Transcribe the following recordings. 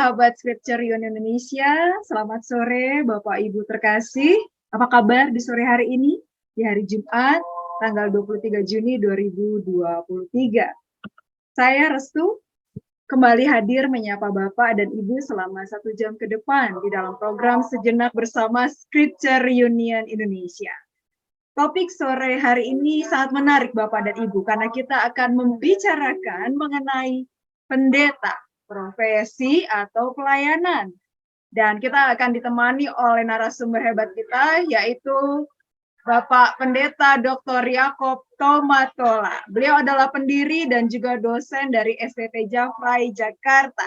sahabat Scripture Union Indonesia, selamat sore Bapak Ibu terkasih. Apa kabar di sore hari ini? Di hari Jumat, tanggal 23 Juni 2023. Saya Restu, kembali hadir menyapa Bapak dan Ibu selama 1 jam ke depan di dalam program Sejenak Bersama Scripture Union Indonesia. Topik sore hari ini sangat menarik Bapak dan Ibu, karena kita akan membicarakan mengenai pendeta, profesi atau pelayanan. Dan kita akan ditemani oleh narasumber hebat kita, yaitu Bapak Pendeta Dr. Yakob Tomatola. Beliau adalah pendiri dan juga dosen dari STT Jafrai, Jakarta.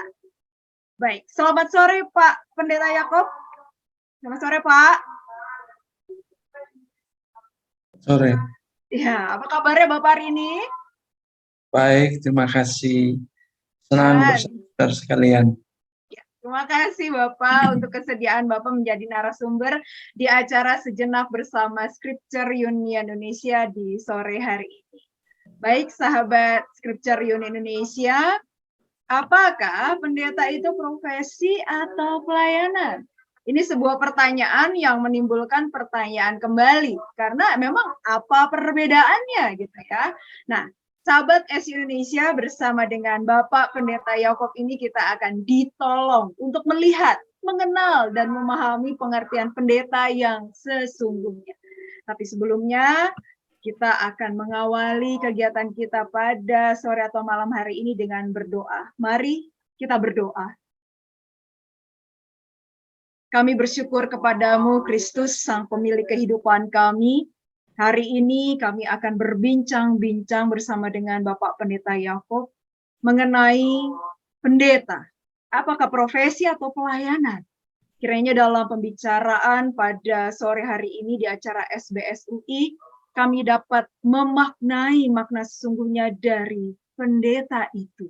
Baik, selamat sore Pak Pendeta Yakob. Selamat sore Pak. Sore. Ya, apa kabarnya Bapak hari ini? Baik, terima kasih. Senang bersama sekalian. Ya, terima kasih Bapak untuk kesediaan Bapak menjadi narasumber di acara Sejenak Bersama Scripture Union Indonesia di sore hari ini. Baik, sahabat Scripture Union Indonesia, apakah pendeta itu profesi atau pelayanan? Ini sebuah pertanyaan yang menimbulkan pertanyaan kembali, karena memang apa perbedaannya gitu ya. Nah, sahabat S Indonesia, bersama dengan Bapak Pendeta Yakob ini kita akan ditolong untuk melihat, mengenal, dan memahami pengertian pendeta yang sesungguhnya. Tapi sebelumnya, kita akan mengawali kegiatan kita pada sore atau malam hari ini dengan berdoa. Mari kita berdoa. Kami bersyukur kepadamu, Kristus, Sang Pemilik kehidupan kami. Hari ini kami akan berbincang-bincang bersama dengan Bapak Pendeta Yakob mengenai pendeta. Apakah profesi atau pelayanan? Kiranya dalam pembicaraan pada sore hari ini di acara SBS UI, kami dapat memaknai makna sesungguhnya dari pendeta itu.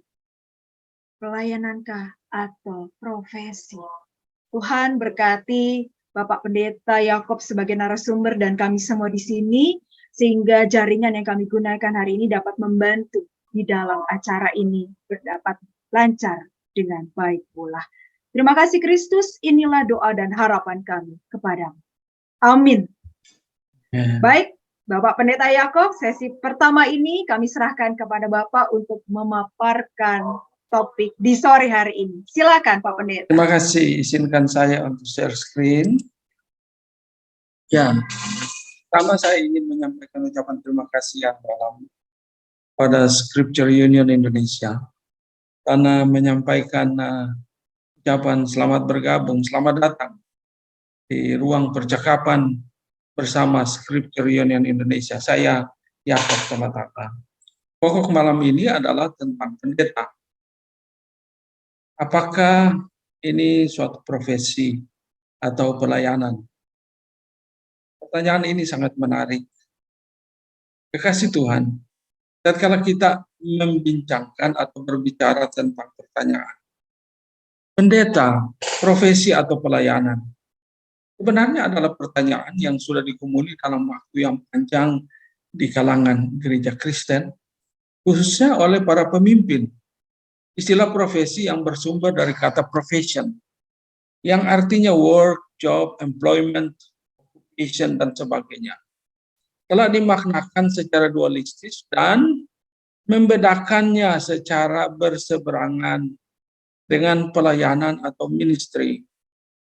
Pelayanankah atau profesi? Tuhan berkati Bapak Pendeta Yakob sebagai narasumber dan kami semua di sini, sehingga jaringan yang kami gunakan hari ini dapat membantu di dalam acara ini berdapat lancar dengan baik pula. Terima kasih Kristus, inilah doa dan harapan kami kepadamu. Amin. Baik, Bapak Pendeta Yakob, sesi pertama ini kami serahkan kepada Bapak untuk memaparkan topik di sore hari ini. Silakan Pak Pendeta. Terima kasih, izinkan saya untuk share screen. Ya, pertama saya ingin menyampaikan ucapan terima kasih yang dalam pada Scripture Union Indonesia karena menyampaikan ucapan selamat bergabung, selamat datang di ruang percakapan bersama Scripture Union Indonesia. Saya Yakob Tomatola. Pokok malam ini adalah tentang pendeta. Apakah ini suatu profesi atau pelayanan? Pertanyaan ini sangat menarik. Kekasih Tuhan, tatkala kita membincangkan atau berbicara tentang pertanyaan pendeta, profesi atau pelayanan, sebenarnya adalah pertanyaan yang sudah digumuli dalam waktu yang panjang di kalangan gereja Kristen, khususnya oleh para pemimpin. Istilah profesi yang bersumber dari kata profession, yang artinya work, job, employment, occupation, dan sebagainya, telah dimaknakan secara dualistis dan membedakannya secara berseberangan dengan pelayanan atau ministry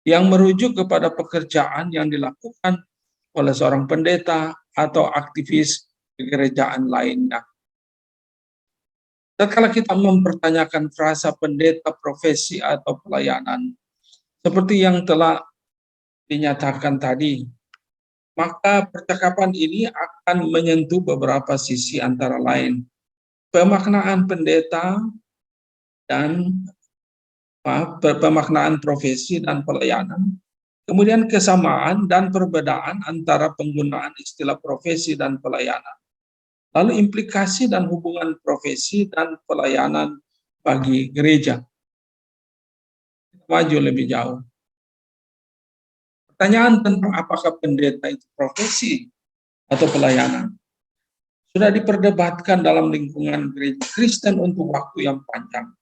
yang merujuk kepada pekerjaan yang dilakukan oleh seorang pendeta atau aktivis kegerejaan lainnya. Tatkala kita mempertanyakan frasa pendeta, profesi, atau pelayanan, seperti yang telah dinyatakan tadi, maka percakapan ini akan menyentuh beberapa sisi antara lain pemaknaan pendeta dan pemaknaan profesi dan pelayanan, kemudian kesamaan dan perbedaan antara penggunaan istilah profesi dan pelayanan, lalu implikasi dan hubungan profesi dan pelayanan bagi gereja. Maju lebih jauh. Pertanyaan tentang apakah pendeta itu profesi atau pelayanan sudah diperdebatkan dalam lingkungan gereja Kristen untuk waktu yang panjang.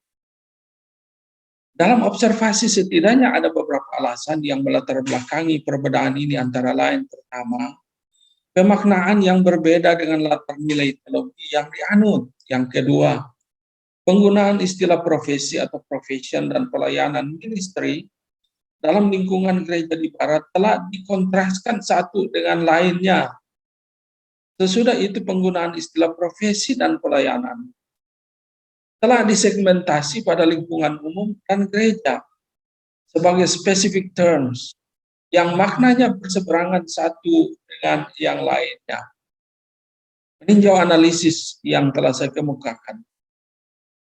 Dalam observasi setidaknya ada beberapa alasan yang melatar belakangi perbedaan ini, antara lain pertama, pemaknaan yang berbeda dengan latar nilai teologi yang dianut. Yang kedua, penggunaan istilah profesi atau profession dan pelayanan ministry dalam lingkungan gereja di Barat telah dikontraskan satu dengan lainnya. Sesudah itu penggunaan istilah profesi dan pelayanan telah disegmentasi pada lingkungan umum dan gereja sebagai specific terms yang maknanya berseberangan satu dengan yang lainnya. Meninjau analisis yang telah saya kemukakan,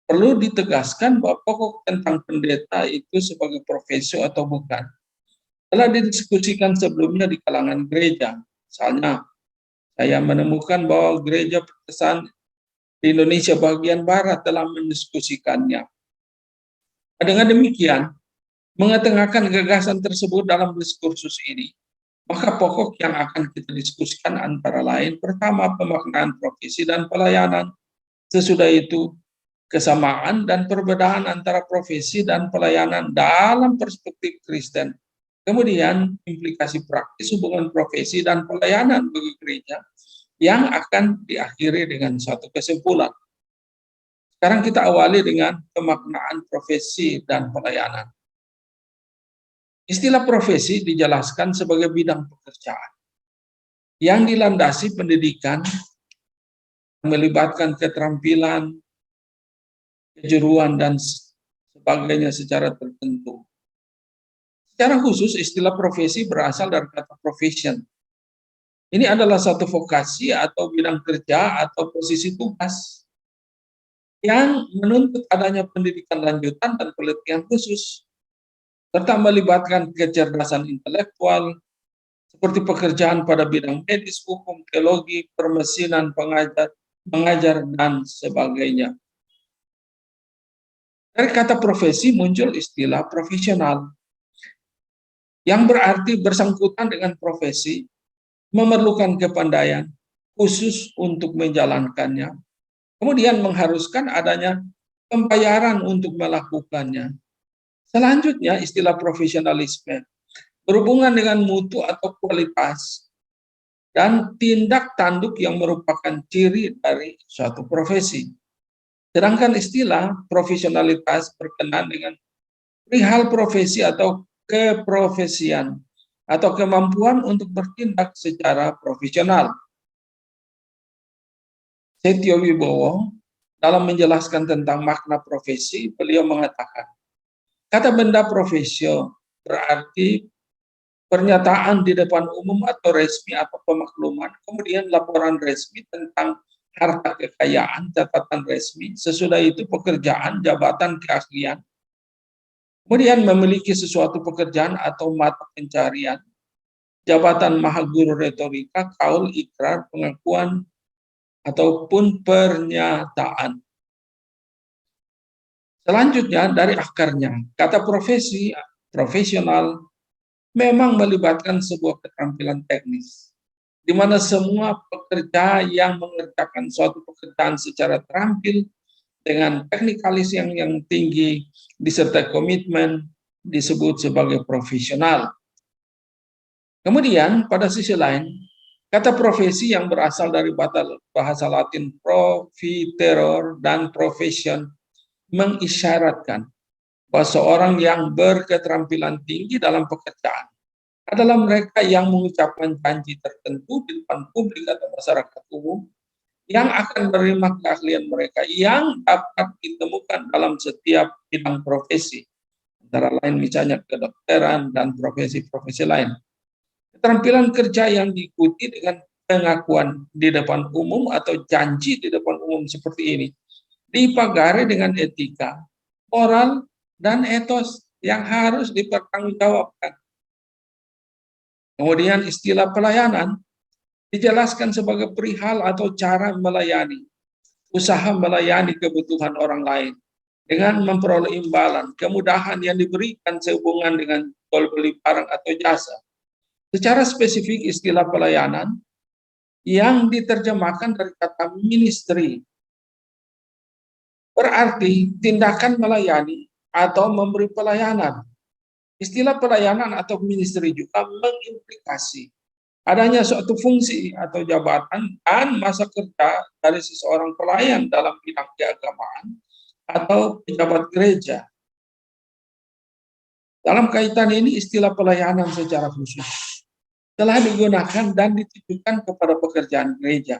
perlu ditegaskan bahwa pokok tentang pendeta itu sebagai profesi atau bukan telah didiskusikan sebelumnya di kalangan gereja. Misalnya, saya menemukan bahwa gereja Protestan di Indonesia bagian Barat telah mendiskusikannya. Dengan demikian, mengetengahkan gagasan tersebut dalam diskursus ini, maka pokok yang akan kita diskusikan antara lain, pertama, pemaknaan profesi dan pelayanan. Sesudah itu, kesamaan dan perbedaan antara profesi dan pelayanan dalam perspektif Kristen. Kemudian, implikasi praktis hubungan profesi dan pelayanan bagi gereja yang akan diakhiri dengan satu kesimpulan. Sekarang kita awali dengan pemaknaan profesi dan pelayanan. Istilah profesi dijelaskan sebagai bidang pekerjaan yang dilandasi pendidikan, melibatkan keterampilan, kejuruan, dan sebagainya secara tertentu. Secara khusus, istilah profesi berasal dari kata profession. Ini adalah satu vokasi atau bidang kerja atau posisi tugas yang menuntut adanya pendidikan lanjutan dan pelatihan khusus, serta melibatkan kecerdasan intelektual, seperti pekerjaan pada bidang medis, hukum, teologi, permesinan, mengajar, dan sebagainya. Dari kata profesi muncul istilah profesional, yang berarti bersangkutan dengan profesi, memerlukan kepandaian khusus untuk menjalankannya, kemudian mengharuskan adanya pembayaran untuk melakukannya. Selanjutnya, istilah profesionalisme berhubungan dengan mutu atau kualitas dan tindak tanduk yang merupakan ciri dari suatu profesi. Sedangkan istilah profesionalitas berkenaan dengan perihal profesi atau keprofesian atau kemampuan untuk bertindak secara profesional. Setio Wibowo dalam menjelaskan tentang makna profesi, beliau mengatakan, kata benda profesio berarti pernyataan di depan umum atau resmi atau pemakluman, kemudian laporan resmi tentang harta kekayaan, catatan resmi, sesudah itu pekerjaan, jabatan, keahlian, kemudian memiliki sesuatu pekerjaan atau mata pencarian, jabatan mahaguru retorika, kaul, ikrar, pengakuan, ataupun pernyataan. Selanjutnya dari akarnya, kata profesi, profesional, memang melibatkan sebuah keterampilan teknis, di mana semua pekerja yang mengerjakan suatu pekerjaan secara terampil dengan teknikalis yang tinggi disertai komitmen disebut sebagai profesional. Kemudian pada sisi lain, kata profesi yang berasal dari bahasa Latin profiteror dan profession mengisyaratkan bahwa seorang yang berketerampilan tinggi dalam pekerjaan adalah mereka yang mengucapkan janji tertentu di depan publik atau masyarakat umum yang akan menerima keahlian mereka yang dapat ditemukan dalam setiap bidang profesi, antara lain misalnya kedokteran dan profesi-profesi lain. Keterampilan kerja yang diikuti dengan pengakuan di depan umum atau janji di depan umum seperti ini dipagari dengan etika, moral, dan etos yang harus dipertanggungjawabkan. Kemudian istilah pelayanan dijelaskan sebagai perihal atau cara melayani, usaha melayani kebutuhan orang lain dengan memperoleh imbalan, kemudahan yang diberikan sehubungan dengan jual beli barang atau jasa. Secara spesifik istilah pelayanan yang diterjemahkan dari kata ministry berarti tindakan melayani atau memberi pelayanan. Istilah pelayanan atau ministry juga mengimplikasi adanya suatu fungsi atau jabatan dan masa kerja dari seseorang pelayan dalam bidang keagamaan atau pejabat gereja. Dalam kaitan ini, istilah pelayanan secara khusus telah digunakan dan ditujukan kepada pekerjaan gereja.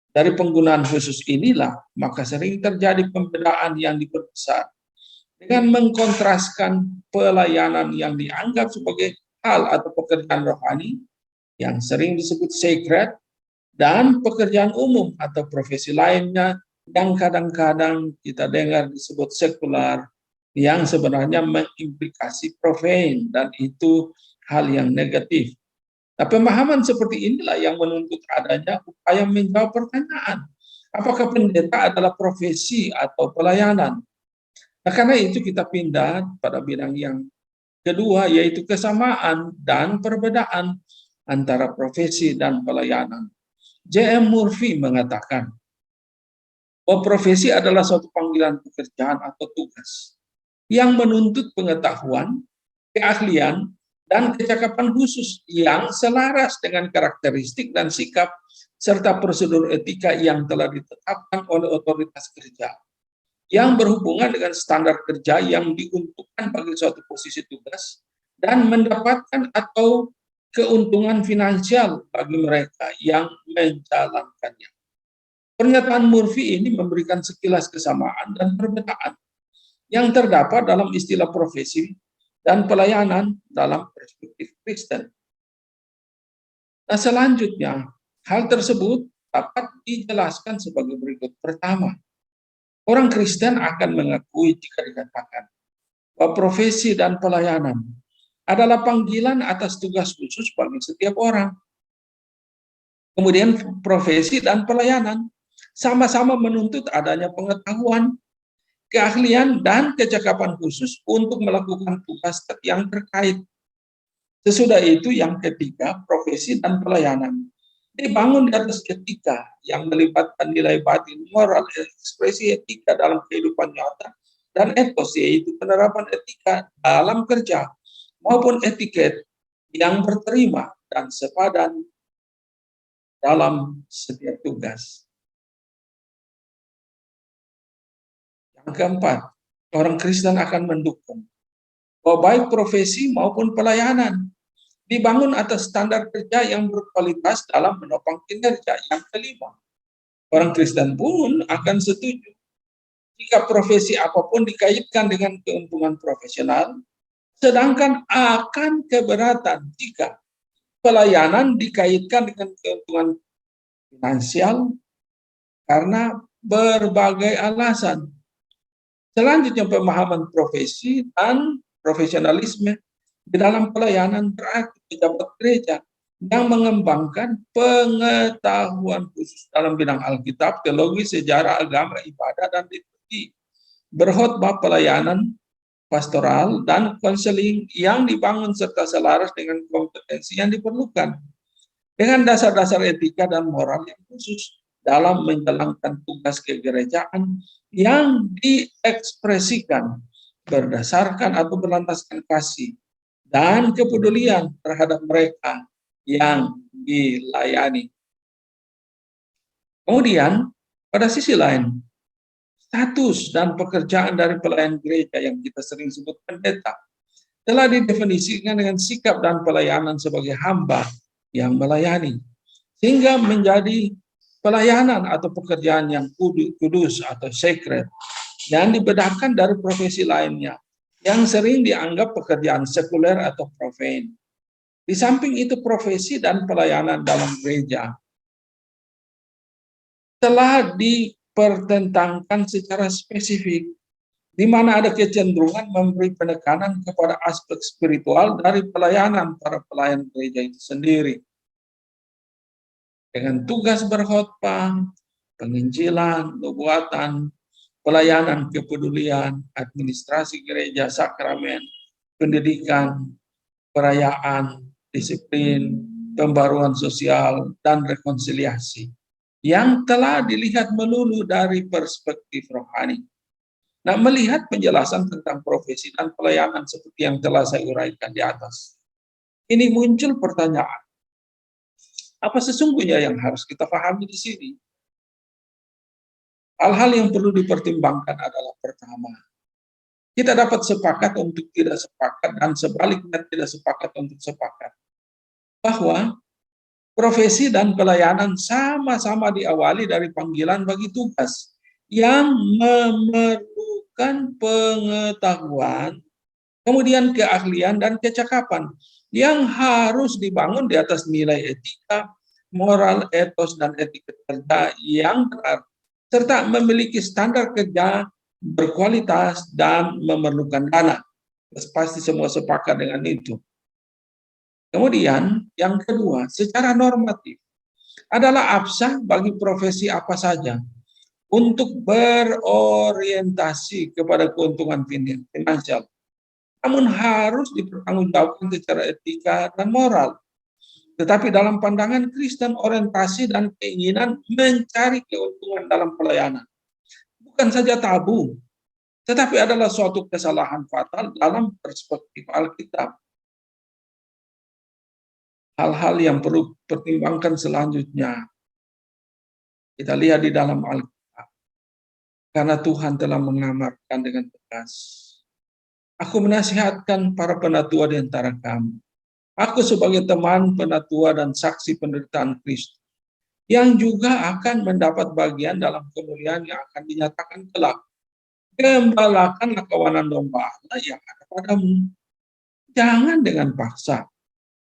Dari penggunaan khusus inilah, maka sering terjadi pembedaan yang diperbesar dengan mengkontraskan pelayanan yang dianggap sebagai hal atau pekerjaan rohani yang sering disebut sacred dan pekerjaan umum atau profesi lainnya yang kadang-kadang kita dengar disebut sekular yang sebenarnya mengimplikasi profane dan itu hal yang negatif. Nah, pemahaman seperti inilah yang menuntut adanya upaya menjawab pertanyaan, apakah pendeta adalah profesi atau pelayanan? Nah, karena itu kita pindah pada bidang yang kedua, yaitu kesamaan dan perbedaan antara profesi dan pelayanan. J.M. Murphy mengatakan bahwa profesi adalah suatu panggilan pekerjaan atau tugas yang menuntut pengetahuan, keahlian, dan kecakapan khusus yang selaras dengan karakteristik dan sikap serta prosedur etika yang telah ditetapkan oleh otoritas kerja yang berhubungan dengan standar kerja yang diuntukkan bagi suatu posisi tugas dan mendapatkan atau keuntungan finansial bagi mereka yang menjalankannya. Pernyataan Murphy ini memberikan sekilas kesamaan dan perbedaan yang terdapat dalam istilah profesi dan pelayanan dalam perspektif Kristen. Nah, selanjutnya, hal tersebut dapat dijelaskan sebagai berikut. Pertama, orang Kristen akan mengakui jika dikatakan bahwa profesi dan pelayanan adalah panggilan atas tugas khusus bagi setiap orang. Kemudian profesi dan pelayanan sama-sama menuntut adanya pengetahuan, keahlian, dan kecakapan khusus untuk melakukan tugas yang terkait. Sesudah itu yang ketiga, profesi dan pelayanan dibangun di atas etika yang melibatkan nilai batin, moral, ekspresi etika dalam kehidupan nyata, dan etos, yaitu penerapan etika dalam kerja maupun etiket yang berterima dan sepadan dalam setiap tugas. Yang keempat, orang Kristen akan mendukung bahwa baik profesi maupun pelayanan dibangun atas standar kerja yang berkualitas dalam menopang kinerja. Yang kelima, orang Kristen pun akan setuju jika profesi apapun dikaitkan dengan keuntungan profesional, sedangkan akan keberatan jika pelayanan dikaitkan dengan keuntungan finansial karena berbagai alasan. Selanjutnya, pemahaman profesi dan profesionalisme di dalam pelayanan berarti pejabat gereja yang mengembangkan pengetahuan khusus dalam bidang Alkitab, teologi, sejarah, agama, ibadah, dan liturgi, berkhotbah, pelayanan pastoral, dan konseling yang dibangun serta selaras dengan kompetensi yang diperlukan dengan dasar-dasar etika dan moral yang khusus dalam menjalankan tugas kegerejaan yang diekspresikan berdasarkan atau berlandaskan kasih dan kepedulian terhadap mereka yang dilayani. Kemudian, pada sisi lain, status dan pekerjaan dari pelayan gereja yang kita sering sebut pendeta telah didefinisikan dengan sikap dan pelayanan sebagai hamba yang melayani, sehingga menjadi pelayanan atau pekerjaan yang kudus atau sacred dan dibedakan dari profesi lainnya yang sering dianggap pekerjaan sekuler atau profane. Di samping itu, profesi dan pelayanan dalam gereja telah dipertentangkan secara spesifik, di mana ada kecenderungan memberi penekanan kepada aspek spiritual dari pelayanan para pelayan gereja itu sendiri. Dengan tugas berkhotbah, penginjilan, nubuatan, pelayanan kepedulian, administrasi gereja, sakramen, pendidikan, perayaan, disiplin, pembaruan sosial, dan rekonsiliasi yang telah dilihat melulu dari perspektif rohani. Nah, melihat penjelasan tentang profesi dan pelayanan seperti yang telah saya uraikan di atas, ini muncul pertanyaan, apa sesungguhnya yang harus kita pahami di sini? Hal-hal yang perlu dipertimbangkan adalah pertama, kita dapat sepakat untuk tidak sepakat dan sebaliknya tidak sepakat untuk sepakat. Bahwa profesi dan pelayanan sama-sama diawali dari panggilan bagi tugas yang memerlukan pengetahuan, kemudian keahlian dan kecakapan yang harus dibangun di atas nilai etika, moral, etos, dan etika kerja yang benar, serta memiliki standar kerja berkualitas dan memerlukan dana. Pasti semua sepakat dengan itu. Kemudian yang kedua, secara normatif adalah absah bagi profesi apa saja untuk berorientasi kepada keuntungan finansial, namun harus dipertanggungjawabkan secara etika dan moral. Tetapi dalam pandangan Kristen, orientasi dan keinginan mencari keuntungan dalam pelayanan bukan saja tabu, tetapi adalah suatu kesalahan fatal dalam perspektif Alkitab. Hal-hal yang perlu pertimbangkan selanjutnya, kita lihat di dalam Alkitab. Karena Tuhan telah mengamarkan dengan tegas. Aku menasihatkan para penatua di antara kamu. Aku sebagai teman penatua dan saksi penderitaan Kristus, yang juga akan mendapat bagian dalam kemuliaan yang akan dinyatakan kelak. Gembalakanlah kawanan domba Allah yang ada padamu. Jangan dengan paksa,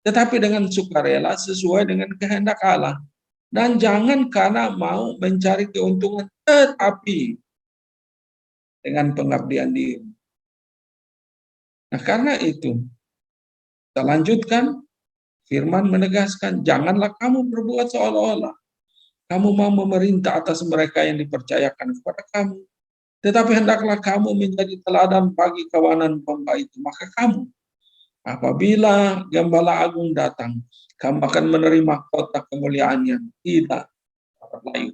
tetapi dengan sukarela sesuai dengan kehendak Allah. Dan jangan karena mau mencari keuntungan, tetapi dengan pengabdian diri. Nah, karena itu, kita lanjutkan, firman menegaskan, janganlah kamu berbuat seolah-olah kamu mau memerintah atas mereka yang dipercayakan kepada kamu. Tetapi hendaklah kamu menjadi teladan bagi kawanan domba itu. Maka kamu, apabila Gembala Agung datang, kamu akan menerima kota kemuliaan yang tidak dapat layu.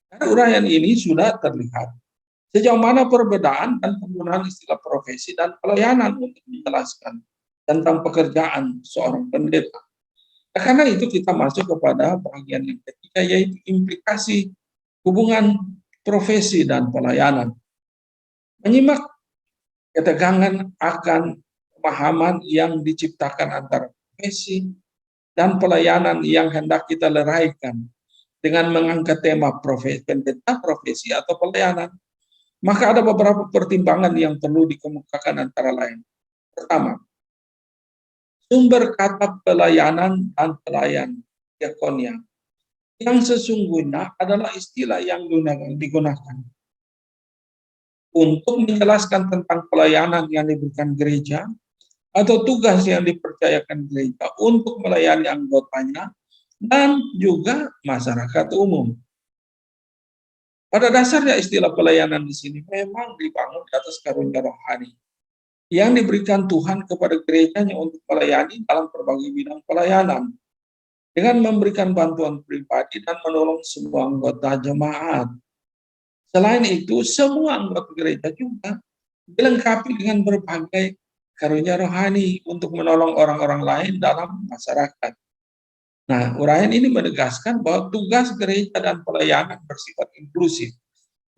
Karena uraian ini sudah terlihat sejauh mana perbedaan dan penggunaan istilah profesi dan pelayanan untuk menjelaskan tentang pekerjaan seorang pendeta. Nah, karena itu kita masuk kepada bagian yang ketiga, yaitu implikasi hubungan profesi dan pelayanan. Menyimak ketegangan akan pemahaman yang diciptakan antara profesi dan pelayanan yang hendak kita leraikan dengan mengangkat tema profesi, pendeta, profesi, atau pelayanan. Maka ada beberapa pertimbangan yang perlu dikemukakan antara lain. Pertama, sumber kata pelayanan dan pelayan, diakonia, yang sesungguhnya adalah istilah yang digunakan untuk menjelaskan tentang pelayanan yang diberikan gereja atau tugas yang dipercayakan gereja untuk melayani anggotanya dan juga masyarakat umum. Pada dasarnya istilah pelayanan di sini memang dibangun di atas karunia rohani yang diberikan Tuhan kepada gerejanya untuk melayani dalam berbagai bidang pelayanan dengan memberikan bantuan pribadi dan menolong semua anggota jemaat. Selain itu, semua anggota gereja juga dilengkapi dengan berbagai karunia rohani untuk menolong orang-orang lain dalam masyarakat. Nah, uraian ini menegaskan bahwa tugas gereja dan pelayanan bersifat inklusif,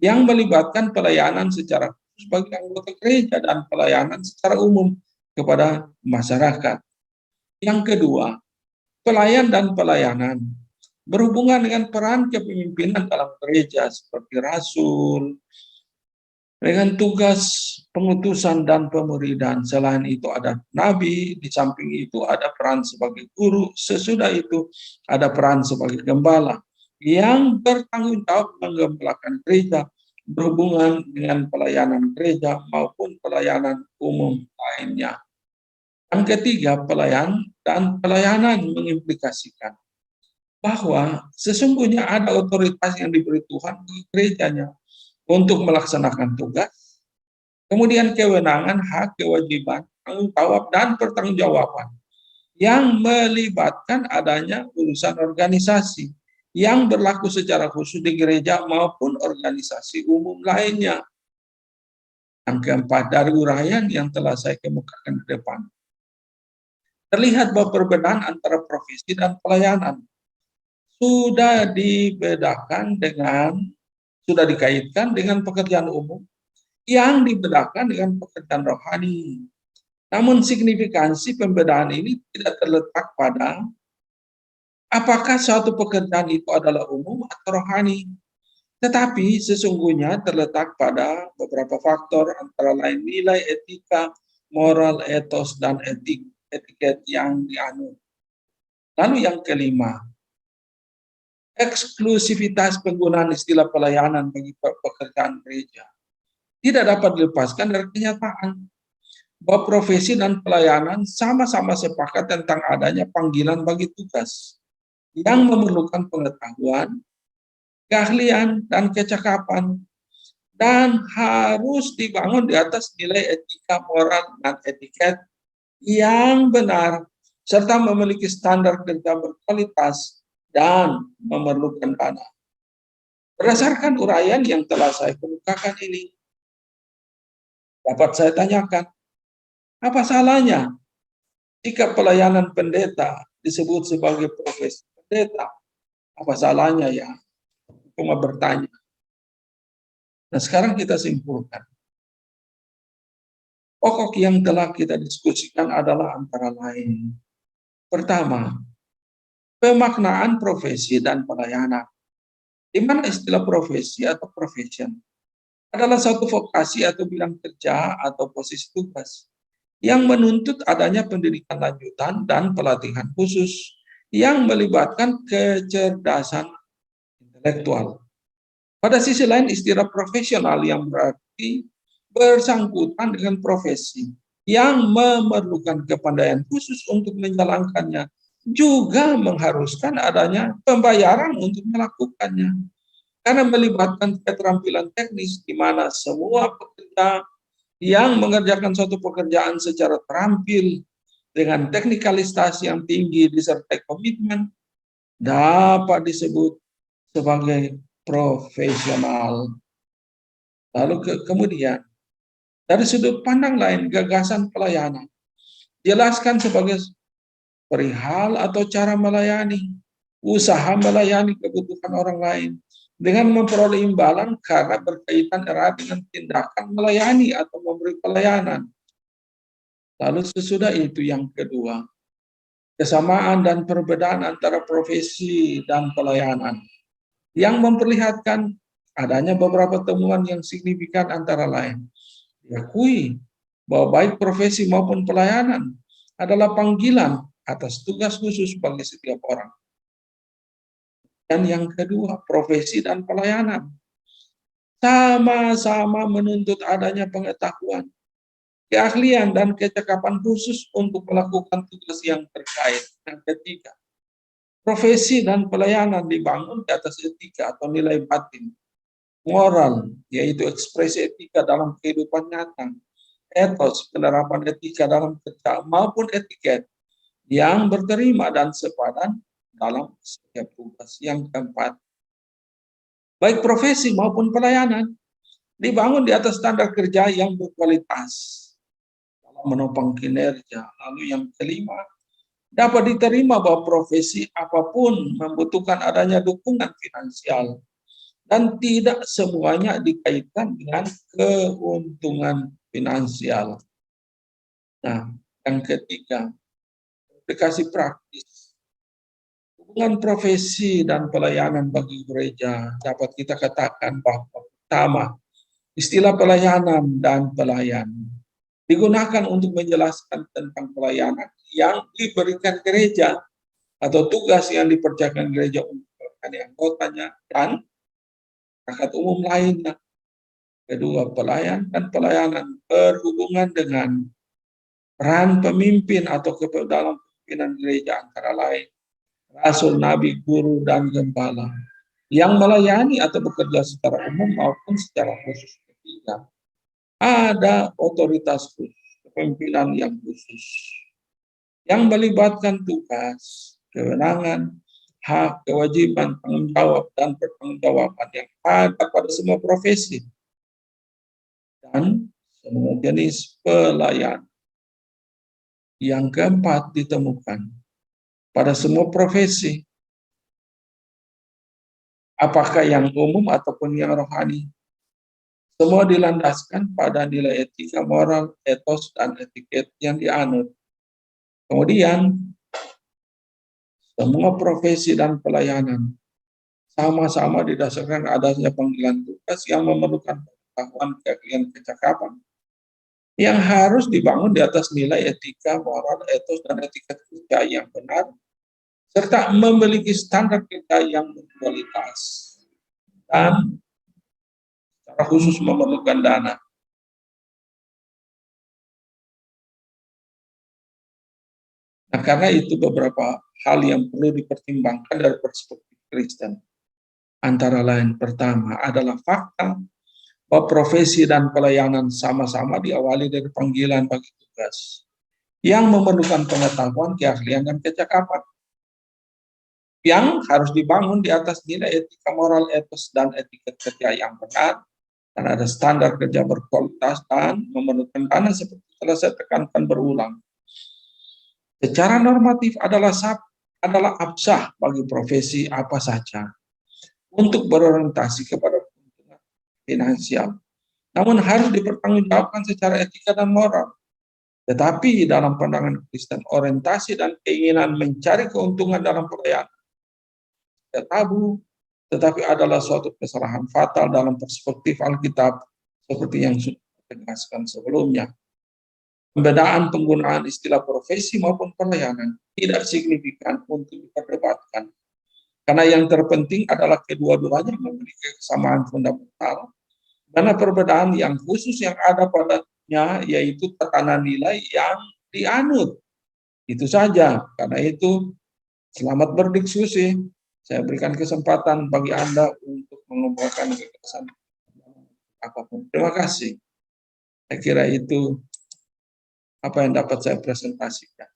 yang melibatkan pelayanan secara khusus bagi anggota gereja dan pelayanan secara umum kepada masyarakat. Yang kedua, pelayan dan pelayanan berhubungan dengan peran kepemimpinan dalam gereja seperti rasul, dengan tugas pengutusan dan pemuridan. Selain itu ada nabi, di samping itu ada peran sebagai guru, sesudah itu ada peran sebagai gembala yang bertanggung jawab menggembalakan gereja berhubungan dengan pelayanan gereja maupun pelayanan umum lainnya. Yang ketiga, pelayan dan pelayanan mengimplikasikan bahwa sesungguhnya ada otoritas yang diberi Tuhan bagi gerejanya untuk melaksanakan tugas, kemudian kewenangan, hak, kewajiban, tanggung jawab, dan pertanggungjawaban yang melibatkan adanya urusan organisasi yang berlaku secara khusus di gereja maupun organisasi umum lainnya. Yang keempat, dari uraian yang telah saya kemukakan di depan, terlihat bahwa perbedaan antara profesi dan pelayanan sudah dikaitkan dengan pekerjaan umum yang dibedakan dengan pekerjaan rohani. Namun signifikansi pembedaan ini tidak terletak pada apakah suatu pekerjaan itu adalah umum atau rohani, tetapi sesungguhnya terletak pada beberapa faktor, antara lain nilai etika, moral, etos, dan etiket yang dianut. Lalu yang kelima, eksklusivitas penggunaan istilah pelayanan bagi pekerjaan gereja tidak dapat dilepaskan dari kenyataan bahwa profesi dan pelayanan sama-sama sepakat tentang adanya panggilan bagi tugas yang memerlukan pengetahuan, keahlian, dan kecakapan, dan harus dibangun di atas nilai etika, moral, dan etiket yang benar, serta memiliki standar kerja berkualitas dan memerlukan dana. Berdasarkan uraian yang telah saya kemukakan ini, dapat saya tanyakan, apa salahnya jika pelayanan pendeta disebut sebagai profesi pendeta? Apa salahnya ya? Cuma bertanya. Nah, sekarang kita simpulkan. Pokok yang telah kita diskusikan adalah antara lain. Pertama, pemaknaan profesi dan pelayanan. Di mana istilah profesi atau profession adalah satu vokasi atau bidang kerja atau posisi tugas yang menuntut adanya pendidikan lanjutan dan pelatihan khusus yang melibatkan kecerdasan intelektual. Pada sisi lain, istilah profesional yang berarti bersangkutan dengan profesi yang memerlukan kepandaian khusus untuk menjalankannya, juga mengharuskan adanya pembayaran untuk melakukannya. Karena melibatkan keterampilan teknis di mana semua pekerja yang mengerjakan suatu pekerjaan secara terampil dengan teknikalitas yang tinggi disertai komitmen dapat disebut sebagai profesional. Lalu kemudian dari sudut pandang lain, gagasan pelayanan jelaskan sebagai perihal atau cara melayani, usaha melayani kebutuhan orang lain dengan memperoleh imbalan karena berkaitan erat dengan tindakan melayani atau memberi pelayanan. Lalu sesudah itu yang kedua, kesamaan dan perbedaan antara profesi dan pelayanan yang memperlihatkan adanya beberapa temuan yang signifikan, antara lain diakui bahwa baik profesi maupun pelayanan adalah panggilan atas tugas khusus bagi setiap orang. Dan yang kedua, profesi dan pelayanan sama-sama menuntut adanya pengetahuan, keahlian, dan kecakapan khusus untuk melakukan tugas yang terkait. Yang ketiga, profesi dan pelayanan dibangun di atas etika atau nilai batin, moral, yaitu ekspresi etika dalam kehidupan nyata, etos, penerapan etika dalam kerja, maupun etiket yang berterima dan sepadan dalam setiap tugas. Yang keempat, baik profesi maupun pelayanan dibangun di atas standar kerja yang berkualitas dalam menopang kinerja. Lalu yang kelima, dapat diterima bahwa profesi apapun membutuhkan adanya dukungan finansial dan tidak semuanya dikaitkan dengan keuntungan finansial. Nah, yang ketiga, aplikasi praktis. Hubungan profesi dan pelayanan bagi gereja dapat kita katakan bahwa pertama, istilah pelayanan dan pelayan digunakan untuk menjelaskan tentang pelayanan yang diberikan gereja atau tugas yang dipercayakan gereja untuk melayani anggotanya dan masyarakat umum lainnya. Kedua, pelayan dan pelayanan berhubungan dengan peran pemimpin atau dalam pimpinan gereja, antara lain rasul, nabi, guru, dan gembala yang melayani atau bekerja secara umum maupun secara khusus. Ketiga, ada otoritas khusus, kepemimpinan yang khusus yang melibatkan tugas, kewenangan, hak, kewajiban, tanggung jawab, dan pertanggungjawaban yang ada pada semua profesi dan semua jenis pelayan. Yang keempat, ditemukan pada semua profesi, apakah yang umum ataupun yang rohani, semua dilandaskan pada nilai etika, moral, etos, dan etiket yang dianut. Kemudian, semua profesi dan pelayanan sama-sama didasarkan adanya panggilan tugas yang memerlukan pengetahuan, keahlian, kecakapan yang harus dibangun di atas nilai etika, moral, etos, dan etiket kerja yang benar, serta memiliki standar kerja yang berkualitas, dan secara khusus memerlukan dana. Nah, karena itu beberapa hal yang perlu dipertimbangkan dari perspektif Kristen. Antara lain, pertama adalah fakta bahwa profesi dan pelayanan sama-sama diawali dari panggilan bagi tugas yang memerlukan pengetahuan, keahlian, dan kecakapan yang harus dibangun di atas nilai etika, moral, etos, dan etiket kerja yang benar, dan ada standar kerja berkualitas dan memerlukan dana seperti telah saya tekankan berulang. Secara normatif adalah absah bagi profesi apa saja untuk berorientasi kepada keuntungan finansial, namun harus dipertanggungjawabkan secara etika dan moral. Tetapi dalam pandangan Kristen, orientasi dan keinginan mencari keuntungan dalam pelayanan tidak tabu, tetapi adalah suatu kesalahan fatal dalam perspektif Alkitab, seperti yang sudah ditegaskan sebelumnya. Pembedaan penggunaan istilah profesi maupun pelayanan tidak signifikan untuk diperdebatkan, karena yang terpenting adalah kedua-duanya memiliki kesamaan fundamental, karena perbedaan yang khusus yang ada padanya yaitu tatanan nilai yang dianut. Itu saja. Karena itu, selamat berdiskusi. Saya berikan kesempatan bagi Anda untuk mengumpulkan gagasan apapun. Terima kasih. Saya kira itu apa yang dapat saya presentasikan.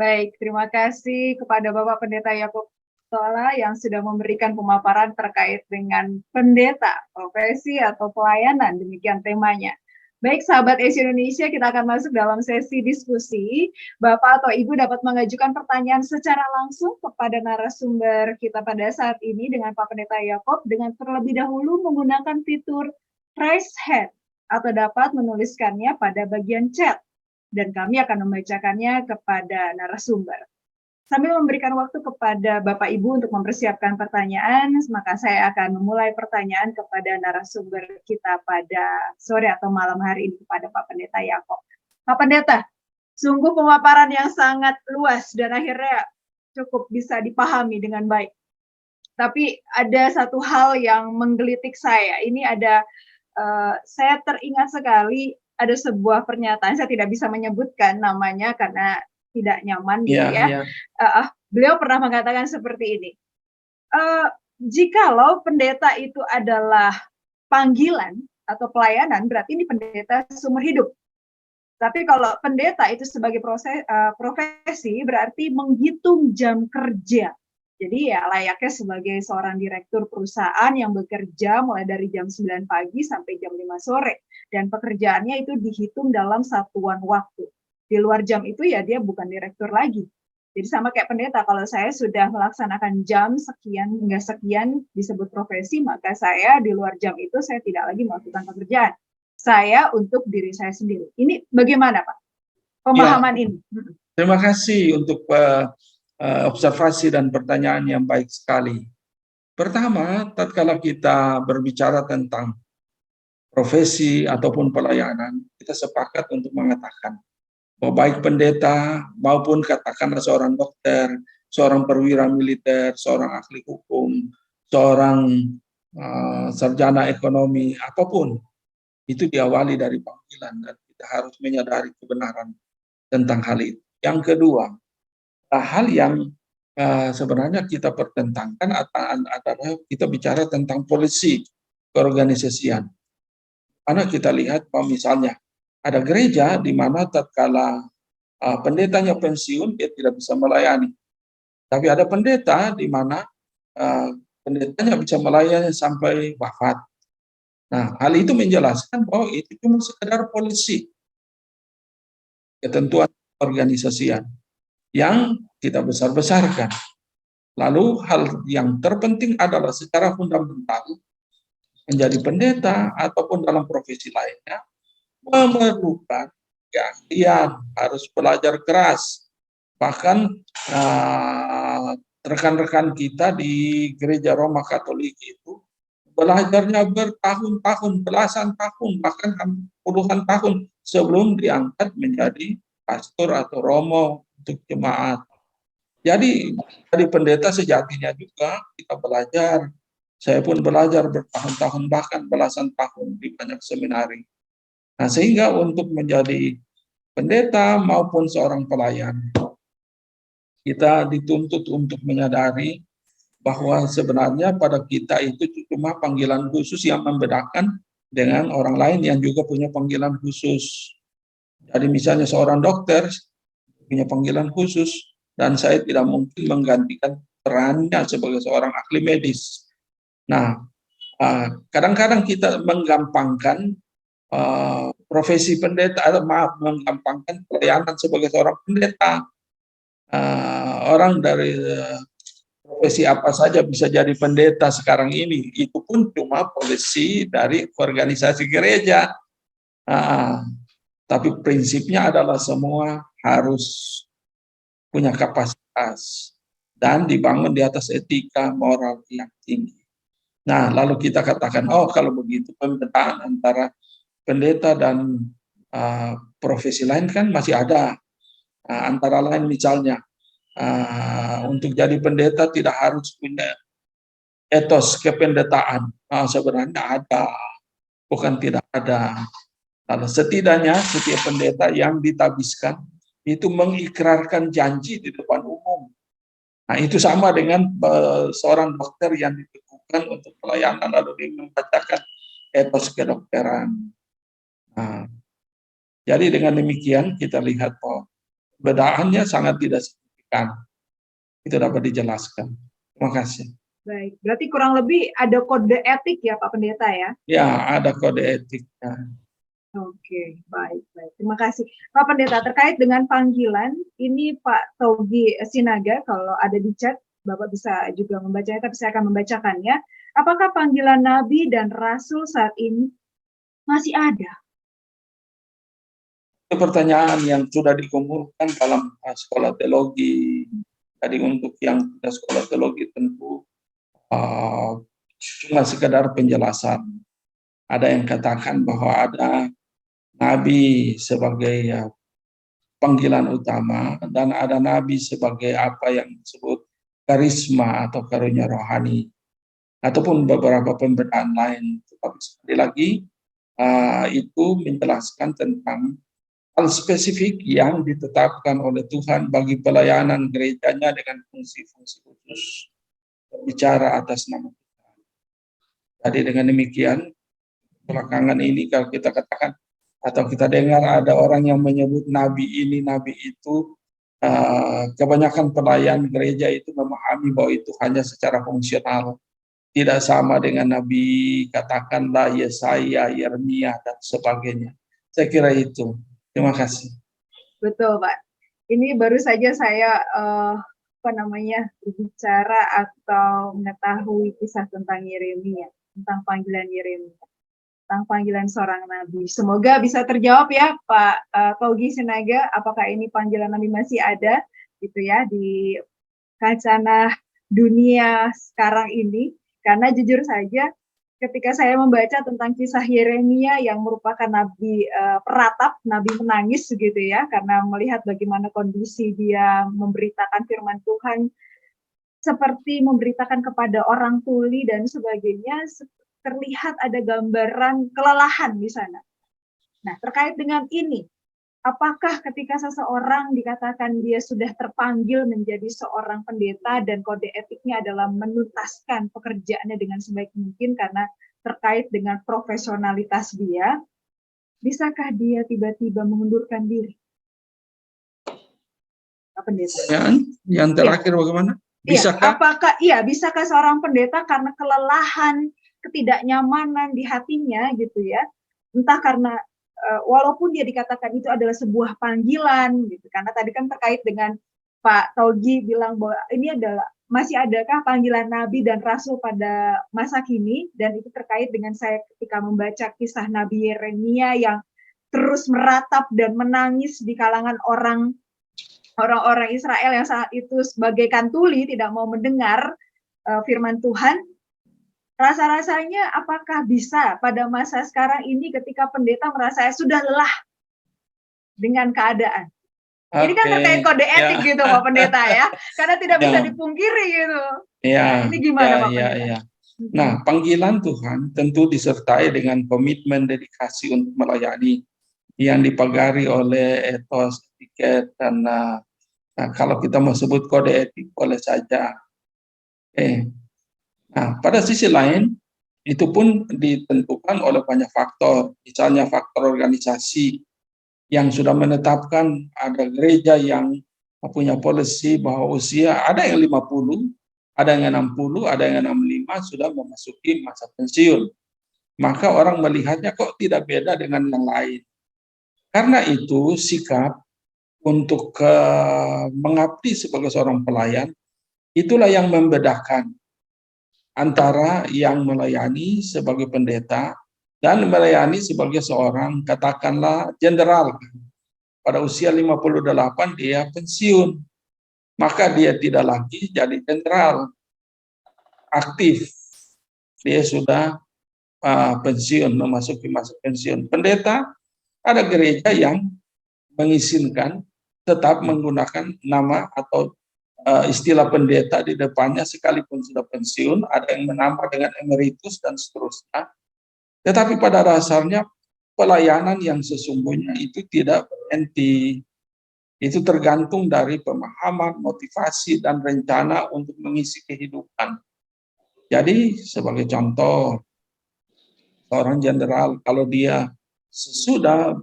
Baik, terima kasih kepada Bapak Pendeta Yakub Tola yang sudah memberikan pemaparan terkait dengan pendeta, profesi atau pelayanan, demikian temanya. Baik, sahabat Esi Indonesia, kita akan masuk dalam sesi diskusi. Bapak atau Ibu dapat mengajukan pertanyaan secara langsung kepada narasumber kita pada saat ini dengan Pak Pendeta Yakob dengan terlebih dahulu menggunakan fitur raise hand atau dapat menuliskannya pada bagian chat, dan kami akan membacakannya kepada narasumber. Sambil memberikan waktu kepada Bapak Ibu untuk mempersiapkan pertanyaan, maka saya akan memulai pertanyaan kepada narasumber kita pada sore atau malam hari ini kepada Pak Pendeta Yakob. Pak Pendeta, sungguh pemaparan yang sangat luas dan akhirnya cukup bisa dipahami dengan baik. Tapi ada satu hal yang menggelitik saya. Ini ada, saya teringat sekali ada sebuah pernyataan, saya tidak bisa menyebutkan namanya karena tidak nyaman gitu ya. Beliau pernah mengatakan seperti ini, jikalau pendeta itu adalah panggilan atau pelayanan, berarti ini pendeta seumur hidup. Tapi kalau pendeta itu sebagai profesi, berarti menghitung jam kerja. Jadi ya layaknya sebagai seorang direktur perusahaan yang bekerja mulai dari jam 9 pagi sampai jam 5 sore. Dan pekerjaannya itu dihitung dalam satuan waktu. Di luar jam itu ya dia bukan direktur lagi. Jadi sama kayak pendeta, kalau saya sudah melaksanakan jam sekian hingga sekian disebut profesi, maka saya di luar jam itu saya tidak lagi melakukan pekerjaan. Saya untuk diri saya sendiri. Ini bagaimana Pak? Pemahaman ini. Terima kasih untuk observasi dan pertanyaan yang baik sekali. Pertama, tatkala kita berbicara tentang profesi ataupun pelayanan, kita sepakat untuk mengatakan bahwa baik pendeta maupun katakanlah seorang dokter, seorang perwira militer, seorang ahli hukum, seorang sarjana ekonomi, apapun, itu diawali dari panggilan dan kita harus menyadari kebenaran tentang hal itu. Yang kedua, hal yang sebenarnya kita pertentangkan adalah kita bicara tentang polisi keorganisasian. Karena kita lihat bahwa misalnya ada gereja di mana tatkala pendetanya pensiun dia tidak bisa melayani. Tapi ada pendeta di mana pendetanya bisa melayani sampai wafat. Nah, hal itu menjelaskan bahwa itu cuma sekedar polisi, ketentuan organisasian yang kita besar-besarkan. Lalu hal yang terpenting adalah secara fundamental menjadi pendeta ataupun dalam profesi lainnya memerlukan keahlian, harus belajar keras. Bahkan rekan-rekan kita di Gereja Roma Katolik itu belajarnya bertahun-tahun, belasan tahun, bahkan puluhan tahun sebelum diangkat menjadi pastor atau romo untuk jemaat. Jadi dari pendeta sejatinya juga kita belajar. Saya pun belajar bertahun-tahun, bahkan belasan tahun di banyak seminari. Nah, sehingga untuk menjadi pendeta maupun seorang pelayan, kita dituntut untuk menyadari bahwa sebenarnya pada kita itu cuma panggilan khusus yang membedakan dengan orang lain yang juga punya panggilan khusus. Jadi misalnya seorang dokter punya panggilan khusus, dan saya tidak mungkin menggantikan perannya sebagai seorang ahli medis. Nah, kadang-kadang kita menggampangkan profesi pendeta, atau menggampangkan pelayanan sebagai seorang pendeta. Orang dari profesi apa saja bisa jadi pendeta sekarang ini. Itu pun cuma polisi dari organisasi gereja. Tapi prinsipnya adalah semua harus punya kapasitas dan dibangun di atas etika moral yang tinggi. Nah, lalu kita katakan, oh kalau begitu pembedaan antara pendeta dan profesi lain kan masih ada. Antara lain misalnya, untuk jadi pendeta tidak harus punya etos kependetaan. Sebenarnya ada, bukan tidak ada. Lalu setidaknya setiap pendeta yang ditabiskan itu mengikrarkan janji di depan umum. Nah, itu sama dengan seorang dokter yang diteguhkan untuk pelayanan lalu dia membacakan etos kedokteran. Nah, jadi dengan demikian kita lihat bahwa bedaannya sangat tidak signifikan. Itu dapat dijelaskan. Terima kasih. Baik, berarti kurang lebih ada kode etik ya Pak Pendeta ya? Ya, ada kode etiknya. Oke, baik, baik. Terima kasih. Pak Pendeta, terkait dengan panggilan, ini Pak Togi Sinaga, kalau ada di chat, Bapak bisa juga membacanya, tapi saya akan membacakannya. Apakah panggilan Nabi dan Rasul saat ini masih ada? Itu pertanyaan yang sudah dikumpulkan dalam sekolah teologi. Jadi untuk yang tidak sekolah teologi tentu cuma sekedar penjelasan. Ada yang katakan bahwa ada Nabi sebagai panggilan utama dan ada Nabi sebagai apa yang disebut karisma atau karunia rohani, ataupun beberapa pembedaan lain. Tetapi sekali lagi itu menjelaskan tentang hal spesifik yang ditetapkan oleh Tuhan bagi pelayanan gerejanya dengan fungsi-fungsi khusus berbicara atas nama Tuhan. Jadi dengan demikian, belakangan ini kalau kita katakan atau kita dengar ada orang yang menyebut nabi ini, nabi itu, kebanyakan pelayan gereja itu memahami bahwa itu hanya secara fungsional, tidak sama dengan nabi katakanlah Yesaya, Yeremia dan sebagainya. Saya kira itu. Terima kasih. Betul, Pak. Ini baru saja saya berbicara atau mengetahui kisah tentang Yeremia, tentang panggilan Yeremia, tentang panggilan seorang nabi. Semoga bisa terjawab ya, Pak Togi Sinaga, apakah ini panggilan nabi masih ada gitu ya di kancana dunia sekarang ini? Karena jujur saja, ketika saya membaca tentang kisah Yeremia yang merupakan nabi peratap, nabi menangis gitu ya, karena melihat bagaimana kondisi dia memberitakan firman Tuhan, seperti memberitakan kepada orang tuli dan sebagainya, terlihat ada gambaran kelelahan di sana. Nah, terkait dengan ini, apakah ketika seseorang dikatakan dia sudah terpanggil menjadi seorang pendeta dan kode etiknya adalah menuntaskan pekerjaannya dengan sebaik mungkin karena terkait dengan profesionalitas dia, bisakah dia tiba-tiba mengundurkan diri? Pak Pendeta. Yang terakhir bagaimana? Bisakah? Bisakah seorang pendeta karena kelelahan, ketidaknyamanan di hatinya gitu ya. Entah karena walaupun dia dikatakan itu adalah sebuah panggilan gitu, karena tadi kan terkait dengan Pak Togi bilang bahwa ini adalah masih adakah panggilan nabi dan rasul pada masa kini, dan itu terkait dengan saya ketika membaca kisah Nabi Yeremia yang terus meratap dan menangis di kalangan orang-orang Israel yang saat itu bagaikan tuli tidak mau mendengar firman Tuhan. Rasa-rasanya apakah bisa pada masa sekarang ini ketika pendeta merasa sudah lelah dengan keadaan? Ini kan terkait kode etik gitu Pak Pendeta ya, karena tidak bisa dipungkiri gitu. Ya, ini gimana Pak Pendeta? ya. Nah, panggilan Tuhan tentu disertai dengan komitmen dedikasi untuk melayani yang dipagari oleh etos, etiket, dan nah, kalau kita mau sebut kode etik boleh saja. Nah, pada sisi lain itu pun ditentukan oleh banyak faktor, misalnya faktor organisasi yang sudah menetapkan ada gereja yang punya polisi bahwa usia ada yang 50, ada yang 60, ada yang 65 sudah memasuki masa pensiun. Maka orang melihatnya kok tidak beda dengan yang lain. Karena itu sikap untuk mengabdi sebagai seorang pelayan itulah yang membedakan antara yang melayani sebagai pendeta dan melayani sebagai seorang katakanlah jenderal. Pada usia 58 dia pensiun. Maka dia tidak lagi jadi jenderal aktif. Dia sudah pensiun, memasuki masa pensiun. Pendeta, ada gereja yang mengizinkan tetap menggunakan nama atau istilah pendeta di depannya sekalipun sudah pensiun, ada yang menambah dengan emeritus dan seterusnya. Tetapi pada dasarnya pelayanan yang sesungguhnya itu tidak berhenti. Itu tergantung dari pemahaman, motivasi, dan rencana untuk mengisi kehidupan. Jadi sebagai contoh, seorang jenderal kalau dia sesudah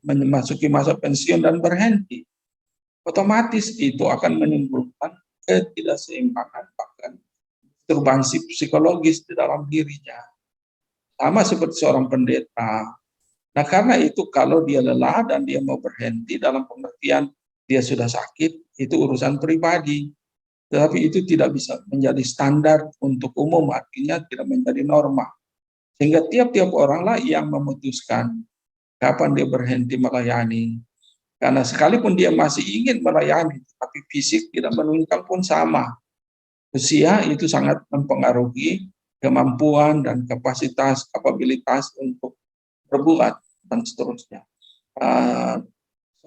memasuki masa pensiun dan berhenti, otomatis itu akan menimbulkan ketidakseimbangan, bahkan disturbance psikologis di dalam dirinya. Sama seperti seorang pendeta. Nah, karena itu kalau dia lelah dan dia mau berhenti dalam pengertian dia sudah sakit, itu urusan pribadi. Tetapi itu tidak bisa menjadi standar untuk umum, artinya tidak menjadi norma. Sehingga tiap-tiap oranglah yang memutuskan kapan dia berhenti melayani. Karena sekalipun dia masih ingin melayani, tapi fisik tidak menunjukkan pun sama. Usia itu sangat mempengaruhi kemampuan dan kapabilitas untuk berbuat dan seterusnya.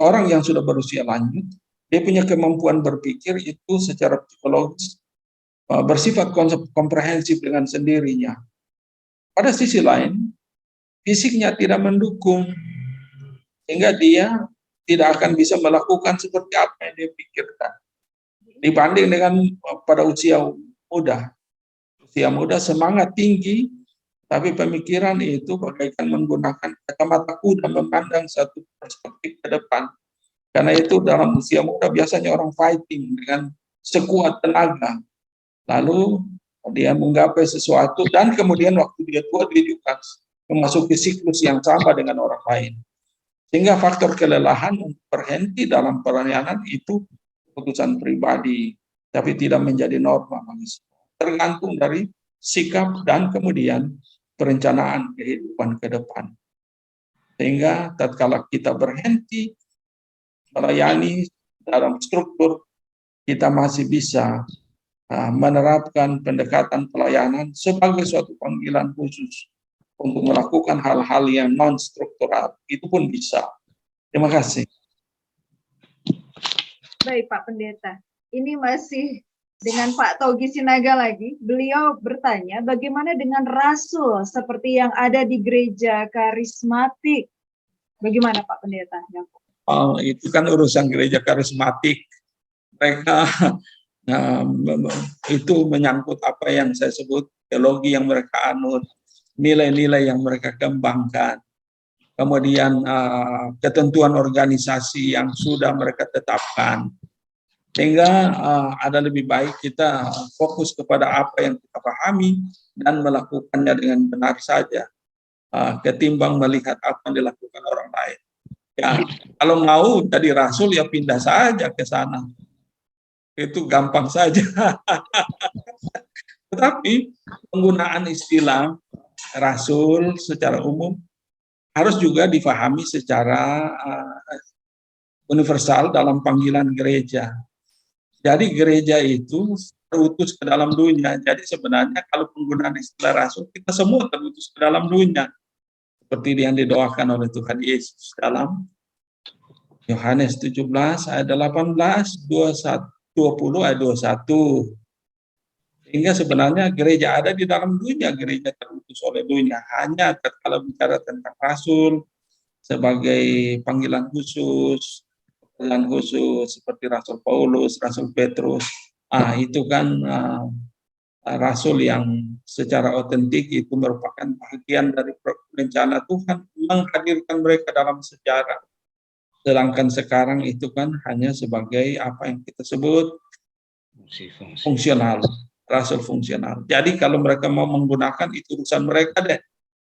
Orang yang sudah berusia lanjut, dia punya kemampuan berpikir itu secara psikologis bersifat komprehensif dengan sendirinya. Pada sisi lain, fisiknya tidak mendukung, sehingga dia tidak akan bisa melakukan seperti apa yang dia pikirkan. Dibanding dengan pada usia muda. Usia muda semangat tinggi, tapi pemikiran itu bagaikan menggunakan kacamata kuda memandang satu perspektif ke depan. Karena itu dalam usia muda biasanya orang fighting dengan sekuat tenaga. Lalu dia menggapai sesuatu dan kemudian waktu dia tua dia juga memasuki siklus yang sama dengan orang lain. Sehingga faktor kelelahan untuk berhenti dalam pelayanan itu keputusan pribadi, tapi tidak menjadi norma bagi semua. Tergantung dari sikap dan kemudian perencanaan kehidupan ke depan. Sehingga tatkala kita berhenti melayani dalam struktur, kita masih bisa menerapkan pendekatan pelayanan sebagai suatu panggilan khusus untuk melakukan hal-hal yang non-struktural. Itu pun bisa. Terima kasih. Baik Pak Pendeta, ini masih dengan Pak Togi Sinaga lagi. Beliau bertanya, bagaimana dengan rasul seperti yang ada di gereja karismatik? Bagaimana Pak Pendeta? Itu kan urusan gereja karismatik. Mereka itu menyangkut apa yang saya sebut teologi yang mereka anut, nilai-nilai yang mereka kembangkan, kemudian ketentuan organisasi yang sudah mereka tetapkan. Sehingga ada lebih baik kita fokus kepada apa yang kita pahami dan melakukannya dengan benar saja, ketimbang melihat apa yang dilakukan orang lain. Ya, kalau mau jadi rasul ya pindah saja ke sana. Itu gampang saja. Tetapi penggunaan istilah rasul secara umum harus juga difahami secara universal dalam panggilan gereja. Jadi gereja itu terutus ke dalam dunia. Jadi sebenarnya kalau penggunaan istilah rasul, kita semua terutus ke dalam dunia. Seperti yang didoakan oleh Tuhan Yesus dalam Yohanes 17 ayat 18, 20 ayat 21. Sehingga sebenarnya gereja ada di dalam dunia, gereja terutus oleh dunia. Hanya kalau bicara tentang rasul sebagai panggilan khusus, seperti Rasul Paulus, Rasul Petrus, itu kan rasul yang secara otentik itu merupakan bagian dari rencana Tuhan menghadirkan mereka dalam sejarah. Sedangkan sekarang itu kan hanya sebagai apa yang kita sebut fungsional, rasul fungsional. Jadi kalau mereka mau menggunakan itu urusan mereka deh,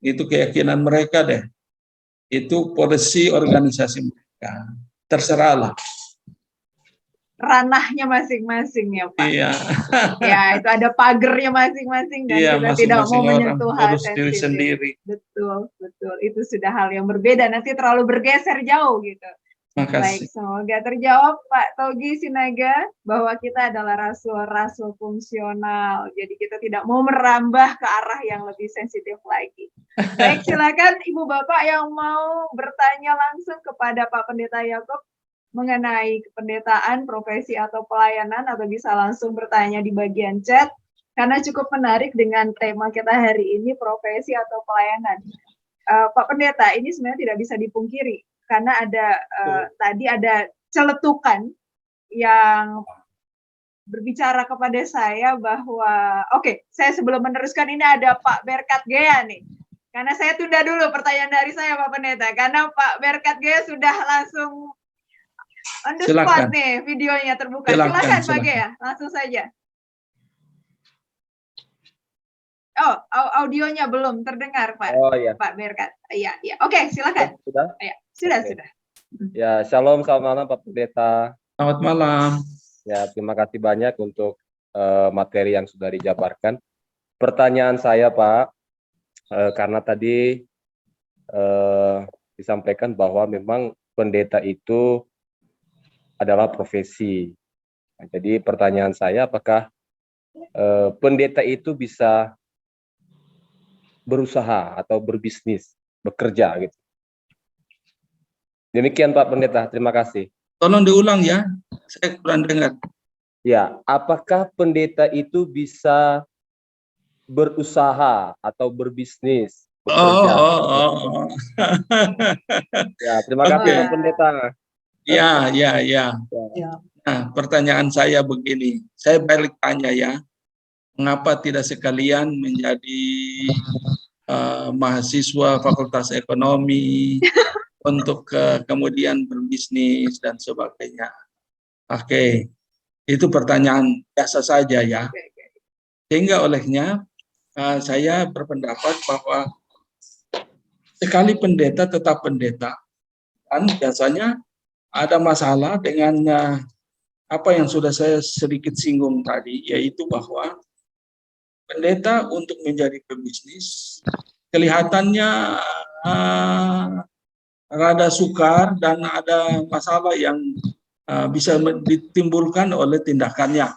itu keyakinan mereka deh, itu polisi organisasi mereka, terserahlah. Ranahnya masing-masing ya Pak. Iya. Ya itu ada pagernya masing-masing dan iya, kita tidak mau menyentuh hal diri sensitif. sendiri. Betul, betul. Itu sudah hal yang berbeda. Nanti terlalu bergeser jauh gitu. Makasih. Baik, semoga terjawab Pak Togi Sinaga bahwa kita adalah rasul-rasul fungsional. Jadi kita tidak mau merambah ke arah yang lebih sensitif lagi. Baik, silakan Ibu Bapak yang mau bertanya langsung kepada Pak Pendeta Yakob mengenai kependetaan, profesi atau pelayanan, atau bisa langsung bertanya di bagian chat, karena cukup menarik dengan tema kita hari ini, profesi atau pelayanan. Pak Pendeta, ini sebenarnya tidak bisa dipungkiri, karena ada tadi ada celetukan yang berbicara kepada saya bahwa, oke, saya sebelum meneruskan ini ada Pak Berkat Gea nih, karena saya tunda dulu pertanyaan dari saya Pak Pendeta, karena Pak Berkat Gea sudah langsung on the spot nih, videonya terbuka. Silakan Pak Gea, langsung saja. Oh, audionya belum terdengar Pak. Oh iya. Pak Berkat. Iya, iya. Oke, silakan. Sudah? Ya, sudah. Ya, shalom, selamat malam Pak Pendeta. Selamat malam. Ya, terima kasih banyak untuk materi yang sudah dijabarkan. Pertanyaan saya Pak, karena tadi disampaikan bahwa memang pendeta itu adalah profesi. Nah, jadi pertanyaan saya, apakah pendeta itu bisa berusaha atau berbisnis, bekerja gitu? Demikian Pak Pendeta, terima kasih. Tolong diulang ya, saya kurang dengar. Ya, apakah pendeta itu bisa berusaha atau berbisnis, bekerja? Ya, terima kasih Pak Pendeta. Ya. Nah, pertanyaan saya begini, saya balik tanya ya, mengapa tidak sekalian menjadi mahasiswa Fakultas Ekonomi untuk kemudian berbisnis dan sebagainya. Oke, itu pertanyaan biasa saja ya. Sehingga olehnya saya berpendapat bahwa sekali pendeta tetap pendeta, dan biasanya ada masalah dengan apa yang sudah saya sedikit singgung tadi, yaitu bahwa pendeta untuk menjadi pebisnis kelihatannya rada sukar dan ada masalah yang bisa ditimbulkan oleh tindakannya.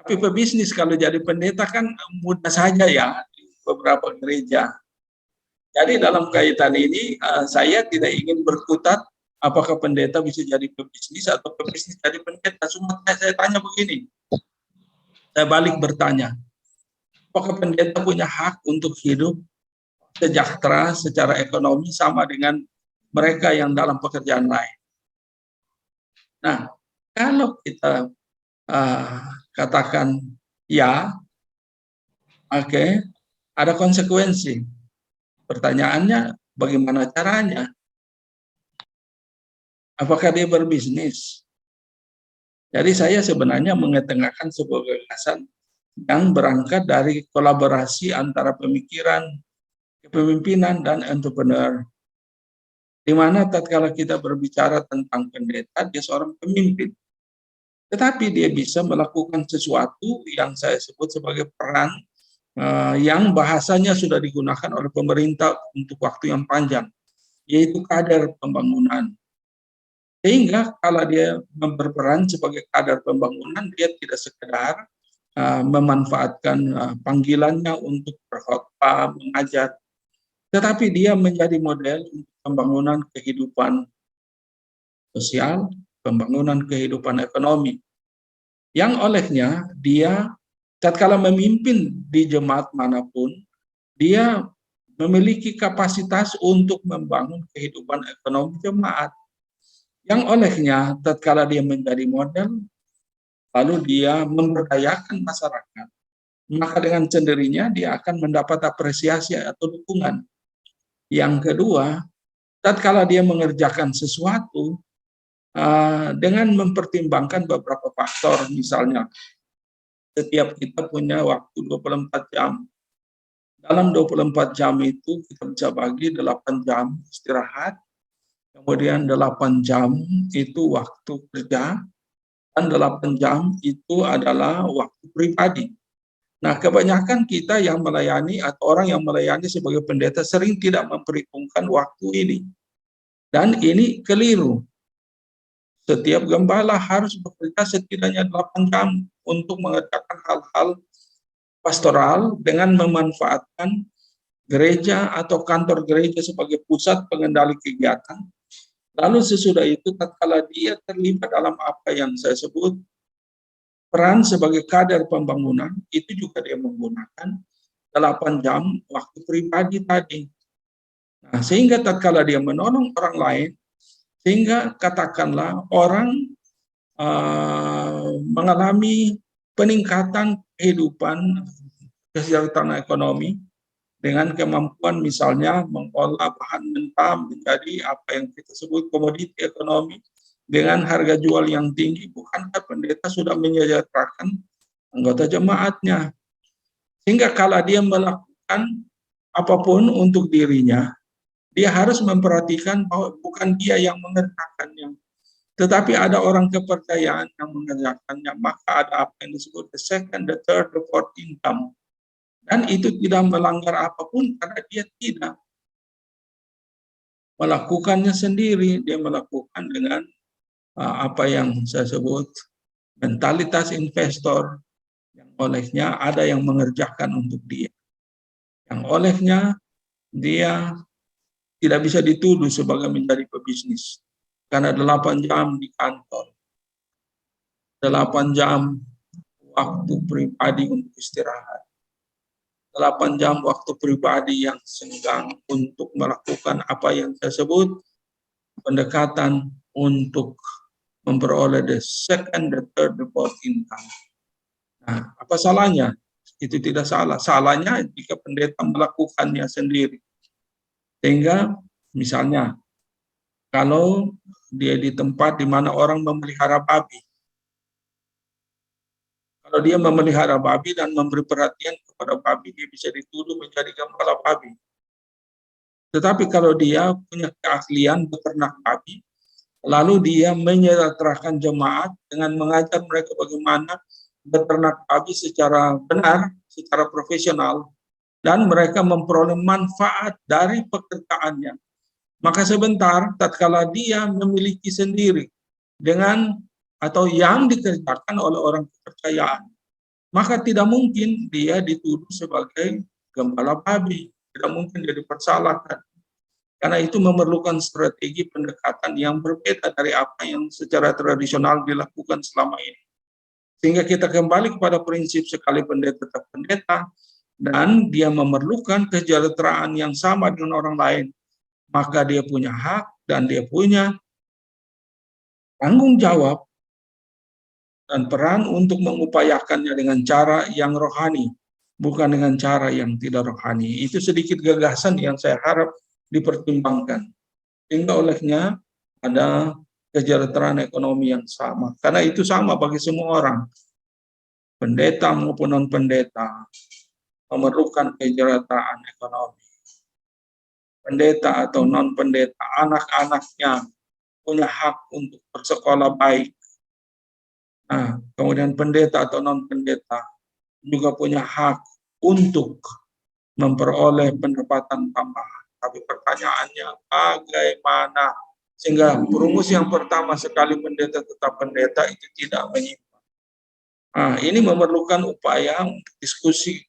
Tapi pebisnis kalau jadi pendeta kan mudah saja ya di beberapa gereja. Jadi dalam kaitan ini saya tidak ingin berkutat apakah pendeta bisa jadi pebisnis atau pebisnis jadi pendeta. Cuma saya tanya begini, saya balik bertanya, apakah pendeta punya hak untuk hidup sejahtera secara ekonomi sama dengan mereka yang dalam pekerjaan lain? Nah, kalau kita katakan ya, oke, ada konsekuensi. Pertanyaannya, bagaimana caranya? Apakah dia berbisnis? Jadi saya sebenarnya mengetengahkan sebuah gagasan yang berangkat dari kolaborasi antara pemikiran, kepemimpinan, dan entrepreneur. Di mana tatkala kita berbicara tentang pendeta, dia seorang pemimpin. Tetapi dia bisa melakukan sesuatu yang saya sebut sebagai peran yang bahasanya sudah digunakan oleh pemerintah untuk waktu yang panjang, yaitu kader pembangunan. Sehingga kalau dia berperan sebagai kader pembangunan, dia tidak sekedar memanfaatkan panggilannya untuk berkhotbah, mengajar, tetapi dia menjadi model untuk pembangunan kehidupan sosial, pembangunan kehidupan ekonomi. Yang olehnya dia tatkala memimpin di jemaat manapun, dia memiliki kapasitas untuk membangun kehidupan ekonomi jemaat. Yang olehnya tatkala dia menjadi model, lalu dia memberdayakan masyarakat, maka dengan sendirinya dia akan mendapat apresiasi atau dukungan. Yang kedua, tatkala dia mengerjakan sesuatu dengan mempertimbangkan beberapa faktor, misalnya setiap kita punya waktu 24 jam. Dalam 24 jam itu kita bisa bagi 8 jam istirahat, kemudian 8 jam itu waktu kerja, dan 8 jam itu adalah waktu pribadi. Nah, kebanyakan kita yang melayani atau orang yang melayani sebagai pendeta sering tidak memperhitungkan waktu ini. Dan ini keliru. Setiap gembala harus bekerja setidaknya 8 jam untuk mengerjakan hal-hal pastoral dengan memanfaatkan gereja atau kantor gereja sebagai pusat pengendali kegiatan. Lalu sesudah itu tatkala dia terlibat dalam apa yang saya sebut peran sebagai kader pembangunan, itu juga dia menggunakan 8 jam waktu pribadi tadi. Nah, sehingga tatkala dia menolong orang lain, sehingga katakanlah orang mengalami peningkatan kehidupan kesejahteraan ekonomi dengan kemampuan misalnya mengolah bahan mentah menjadi apa yang kita sebut komoditi ekonomi dengan harga jual yang tinggi. Bukankah pendeta sudah menyejahterakan anggota jemaatnya? Sehingga kalau dia melakukan apapun untuk dirinya, dia harus memperhatikan bahwa bukan dia yang mengerjakannya, tetapi ada orang kepercayaan yang mengerjakannya. Maka ada apa yang disebut the second, the third, the fourth income. Dan itu tidak melanggar apapun karena dia tidak melakukannya sendiri. Dia melakukan dengan apa yang saya sebut mentalitas investor, yang olehnya ada yang mengerjakan untuk dia. Yang olehnya dia tidak bisa dituduh sebagai menjadi pebisnis. Karena 8 jam di kantor, 8 jam waktu pribadi untuk istirahat, 8 jam waktu pribadi yang senggang untuk melakukan apa yang saya sebut pendekatan untuk memperoleh the second, the third, the fourth income. Nah, apa salahnya? Itu tidak salah. Salahnya jika pendeta melakukannya sendiri. Sehingga misalnya kalau dia di tempat di mana orang memelihara babi, kalau dia memelihara babi dan memberi perhatian kepada babi, dia bisa dituduh menjadi gembala babi. Tetapi kalau dia punya keahlian beternak babi, lalu dia menyejahterakan jemaat dengan mengajar mereka bagaimana beternak babi secara benar, secara profesional, dan mereka memperoleh manfaat dari pekerjaannya. Maka sebentar, tatkala dia memiliki sendiri dengan atau yang dikerjakan oleh orang kepercayaan, maka tidak mungkin dia dituduh sebagai gembala babi, tidak mungkin dia dipersalahkan. Karena itu memerlukan strategi pendekatan yang berbeda dari apa yang secara tradisional dilakukan selama ini. Sehingga kita kembali kepada prinsip sekali pendeta tetap pendeta, dan dia memerlukan kesejahteraan yang sama dengan orang lain. Maka dia punya hak dan dia punya tanggung jawab dan peran untuk mengupayakannya dengan cara yang rohani, bukan dengan cara yang tidak rohani. Itu sedikit gagasan yang saya harap dipertimbangkan. Sehingga olehnya ada kesejahteraan ekonomi yang sama. Karena itu sama bagi semua orang. Pendeta maupun non-pendeta memerlukan kesejahteraan ekonomi. Pendeta atau non-pendeta, anak-anaknya punya hak untuk bersekolah baik. Nah, kemudian pendeta atau non-pendeta juga punya hak untuk memperoleh pendapatan tambahan. Tapi pertanyaannya bagaimana sehingga perumus yang pertama sekali pendeta tetap pendeta itu tidak menyimpang. Nah, ini memerlukan upaya untuk diskusi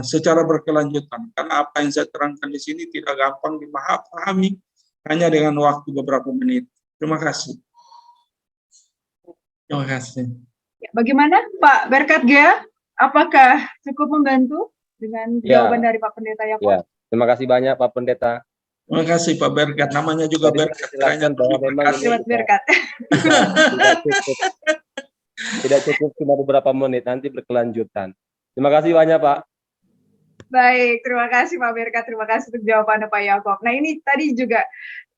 secara berkelanjutan. Karena apa yang saya terangkan di sini tidak gampang dipahami hanya dengan waktu beberapa menit. Terima kasih. Terima kasih. Bagaimana Pak Berkat Gea? Apakah cukup membantu dengan jawaban dari Pak Pendeta Yakob? Ya, terima kasih banyak Pak Pendeta. Terima kasih Pak Berkat. Namanya juga Berkat. Bahwa memang ini Berkat. tidak cukup cuma beberapa menit, nanti berkelanjutan. Terima kasih banyak Pak. Baik, terima kasih Pak Berkat. Terima kasih untuk jawabannya Pak Yakob. Nah ini tadi juga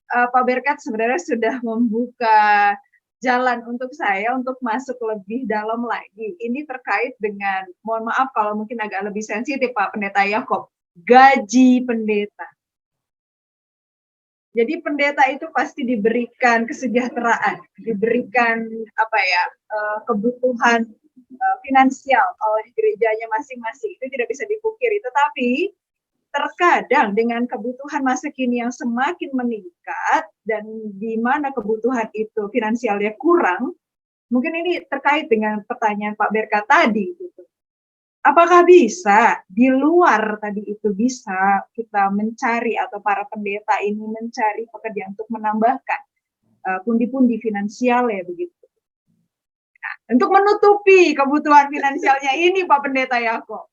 Pak Berkat sebenarnya sudah membuka jalan untuk saya untuk masuk lebih dalam lagi. Ini terkait dengan, mohon maaf kalau mungkin agak lebih sensitif Pak Pendeta Yakob, gaji pendeta. Jadi pendeta itu pasti diberikan kesejahteraan, diberikan kebutuhan finansial oleh gerejanya masing-masing. Itu tidak bisa dipungkiri. Tetapi terkadang dengan kebutuhan masa kini yang semakin meningkat dan di mana kebutuhan itu finansialnya kurang, mungkin ini terkait dengan pertanyaan Pak Berkat tadi. Gitu. Apakah bisa di luar tadi itu bisa kita mencari atau para pendeta ini mencari pekerjaan untuk menambahkan pundi-pundi finansial ya begitu. Nah, untuk menutupi kebutuhan finansialnya ini Pak Pendeta Yakob.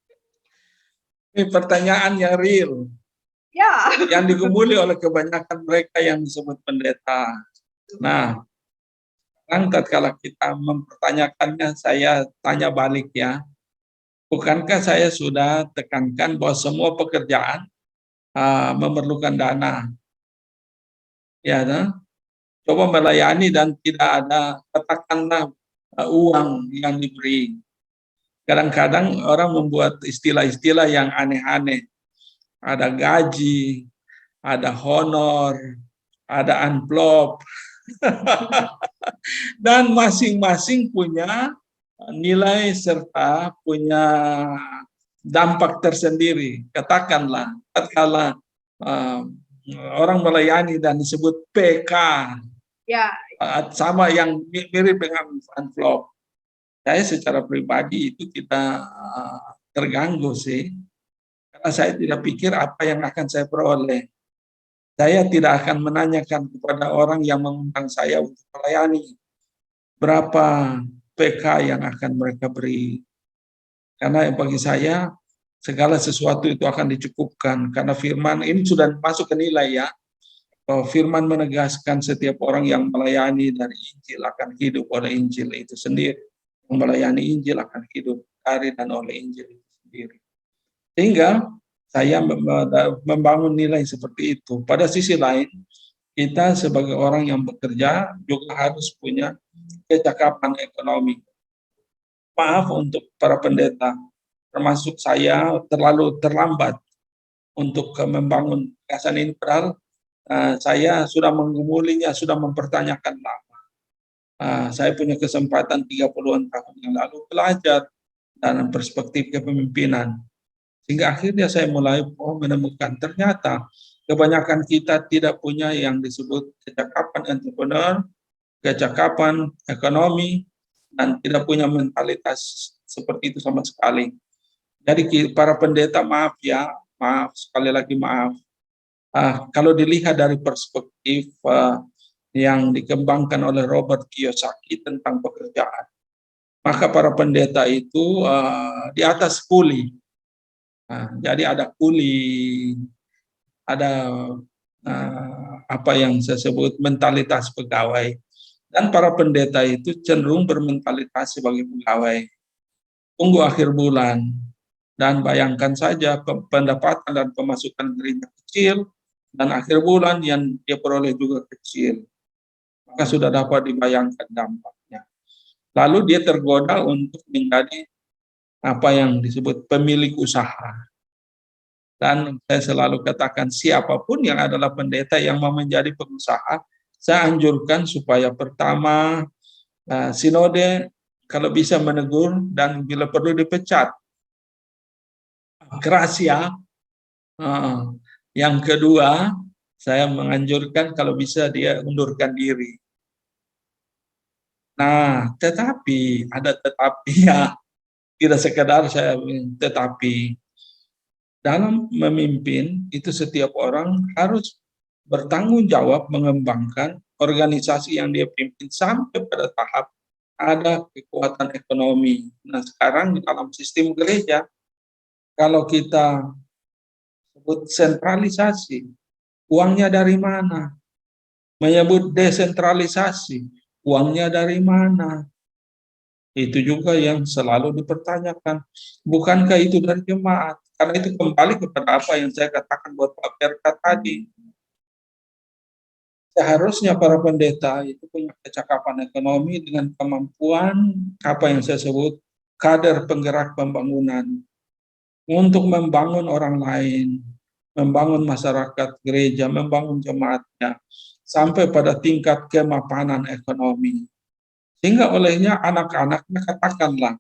Ini pertanyaan yang real. Ya. Yang digumuli oleh kebanyakan mereka yang disebut pendeta. Nah, sekarang tatkala kita mempertanyakannya, saya tanya balik ya. Bukankah saya sudah tekankan bahwa semua pekerjaan memerlukan dana? Ya, nah? Coba melayani dan tidak ada katakanlah uang yang diberi. Kadang-kadang orang membuat istilah-istilah yang aneh-aneh. Ada gaji, ada honor, ada amplop. Dan masing-masing punya nilai serta punya dampak tersendiri. Katakanlah, tatkala orang melayani dan disebut PK, ya, sama yang mirip dengan amplop. Saya secara pribadi itu tidak terganggu sih, karena saya tidak pikir apa yang akan saya peroleh. Saya tidak akan menanyakan kepada orang yang mengundang saya untuk melayani berapa PK yang akan mereka beri. Karena bagi saya segala sesuatu itu akan dicukupkan. Karena firman ini sudah masuk ke nilai ya. Firman menegaskan setiap orang yang melayani dari Injil akan hidup oleh Injil itu sendiri. Yang melayani Injil akan hidup dari dan oleh Injil itu sendiri. Sehingga saya membangun nilai seperti itu. Pada sisi lain, kita sebagai orang yang bekerja juga harus punya kecakapan ekonomi. Maaf untuk para pendeta, termasuk saya terlalu terlambat untuk membangun gagasan ini, padahal saya sudah menggumulinya, sudah mempertanyakan lama. Saya punya kesempatan 30-an tahun yang lalu belajar dalam perspektif kepemimpinan. Sehingga akhirnya saya mulai menemukan ternyata kebanyakan kita tidak punya yang disebut kecakapan entrepreneur, kecakapan ekonomi, dan tidak punya mentalitas seperti itu sama sekali. Jadi para pendeta maaf ya, maaf sekali lagi maaf. Kalau dilihat dari perspektif yang dikembangkan oleh Robert Kiyosaki tentang pekerjaan, maka para pendeta itu di atas kuli. Jadi ada kuli, ada apa yang saya sebut mentalitas pegawai. Dan para pendeta itu cenderung bermentalitas sebagai pegawai. Tunggu akhir bulan. Dan bayangkan saja pendapatan dan pemasukan gereja kecil, dan akhir bulan yang dia peroleh juga kecil. maka sudah dapat dibayangkan dampaknya. Lalu dia tergoda untuk menjadi apa yang disebut pemilik usaha. Dan saya selalu katakan siapapun yang adalah pendeta yang mau menjadi pengusaha, saya anjurkan supaya pertama sinode kalau bisa menegur dan bila perlu dipecat. Keras ya. Yang kedua, saya menganjurkan kalau bisa dia undurkan diri. Nah, tetapi ada tetapi ya, tidak sekedar saya tetapi dalam memimpin itu setiap orang harus bertanggung jawab mengembangkan organisasi yang dia pimpin sampai pada tahap ada kekuatan ekonomi. Nah, sekarang di dalam sistem gereja, kalau kita sebut sentralisasi, uangnya dari mana? Menyebut desentralisasi, uangnya dari mana? Itu juga yang selalu dipertanyakan. Bukankah itu dari jemaat? Karena itu kembali kepada apa yang saya katakan buat Pak Perka tadi. Seharusnya para pendeta itu punya kecakapan ekonomi dengan kemampuan apa yang saya sebut kader penggerak pembangunan untuk membangun orang lain, membangun masyarakat gereja, membangun jemaatnya sampai pada tingkat kemapanan ekonomi. Sehingga olehnya anak-anaknya katakanlah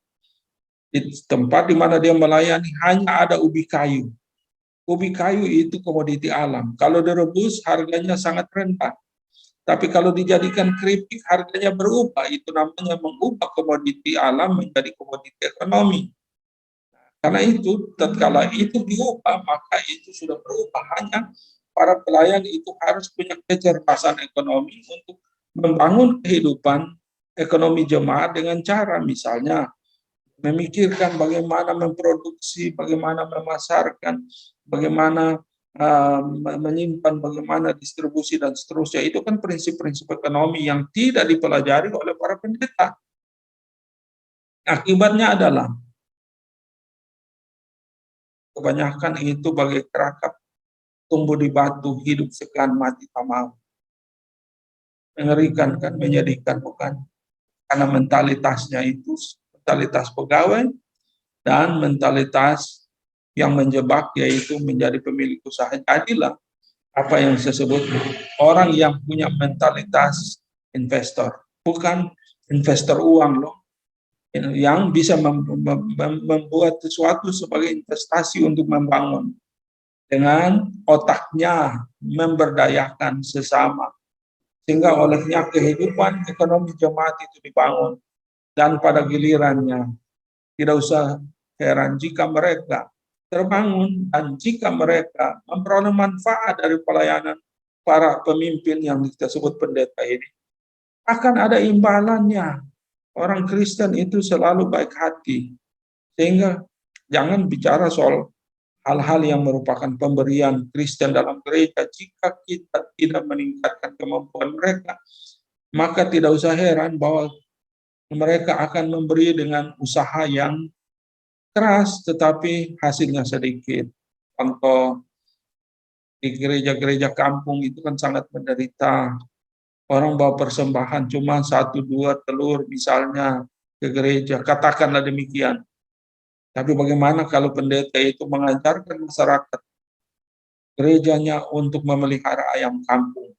di tempat di mana dia melayani hanya ada ubi kayu. Ubi kayu itu komoditi alam. Kalau direbus harganya sangat rendah. Tapi kalau dijadikan keripik harganya berubah. Itu namanya mengubah komoditi alam menjadi komoditi ekonomi. Karena itu tatkala itu diubah maka itu sudah berubah. Hanya para pelayan itu harus punya kecerdasan ekonomi untuk membangun kehidupan ekonomi jemaat dengan cara misalnya memikirkan bagaimana memproduksi, bagaimana memasarkan, bagaimana menyimpan, bagaimana distribusi dan seterusnya. Itu kan prinsip-prinsip ekonomi yang tidak dipelajari oleh para pendeta. Akibatnya adalah kebanyakan itu bagai kerakap tumbuh di batu, hidup segan mati tak mau. Mengerikan kan, menyedihkan bukan? Karena mentalitasnya itu mentalitas pegawai dan mentalitas yang menjebak yaitu menjadi pemilik usaha. Jadilah apa yang saya sebut orang yang punya mentalitas investor, bukan investor uang loh, yang bisa membuat sesuatu sebagai investasi untuk membangun dengan otaknya memberdayakan sesama sehingga olehnya kehidupan ekonomi jemaat itu dibangun. Dan pada gilirannya tidak usah heran jika mereka terbangun dan jika mereka memperoleh manfaat dari pelayanan para pemimpin yang kita sebut pendeta ini, akan ada imbalannya. Orang Kristen itu selalu baik hati, sehingga jangan bicara soal hal-hal yang merupakan pemberian Kristen dalam gereja. Jika kita tidak meningkatkan kemampuan mereka, maka tidak usah heran bahwa mereka akan memberi dengan usaha yang keras, tetapi hasilnya sedikit. Contoh, di gereja-gereja kampung itu kan sangat menderita. Orang bawa persembahan cuma 1-2 telur misalnya ke gereja, katakanlah demikian. Tapi bagaimana kalau pendeta itu mengajarkan masyarakat gerejanya untuk memelihara ayam kampung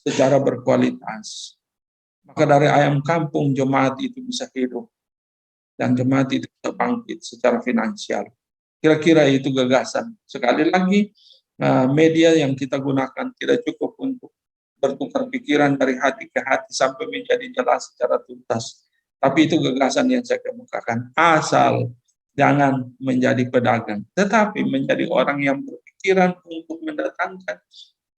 secara berkualitas? Maka dari ayam kampung jemaat itu bisa hidup dan jemaat itu bisa bangkit secara finansial. Kira-kira itu gagasan. Sekali lagi, media yang kita gunakan tidak cukup untuk bertukar pikiran dari hati ke hati sampai menjadi jelas secara tuntas. Tapi itu gagasan yang saya kemukakan. Asal jangan menjadi pedagang, tetapi menjadi orang yang berpikiran untuk mendatangkan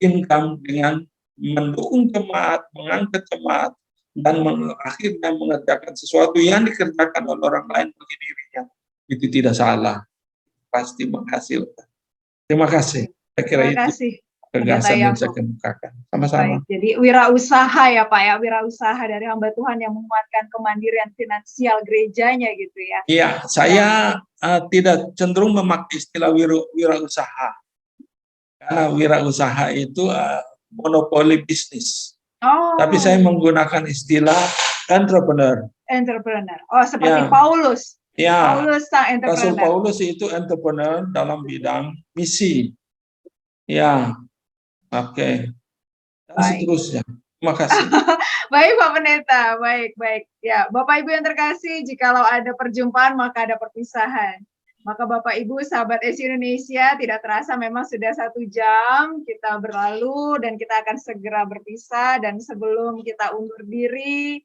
income dengan mendukung jemaat, mengangkat jemaat, dan akhirnya mengerjakan sesuatu yang dikerjakan oleh orang lain bagi dirinya. Itu tidak salah. Pasti menghasilkan. Terima kasih. Saya kira Terima kasih. gagasan yang saya kemukakan. Sama-sama. Jadi wirausaha ya Pak ya, wirausaha dari hamba Tuhan yang menguatkan kemandirian finansial gerejanya gitu ya. Iya, saya tidak cenderung memakai istilah wirausaha. Karena wirausaha itu monopoli bisnis. Tapi saya menggunakan istilah entrepreneur. Entrepreneur. Oh, seperti Ya. Paulus. Ya, Paulus sang Rasul entrepreneur. Paulus itu entrepreneur dalam bidang misi. Ya, oke. Dan Baik. seterusnya. Terima kasih. Baik Pak Pendeta, baik. Ya, Bapak Ibu yang terkasih, jikalau ada perjumpaan maka ada perpisahan. Maka Bapak Ibu, sahabat SI Indonesia, tidak terasa memang sudah 1 jam kita berlalu dan kita akan segera berpisah. Dan sebelum kita undur diri,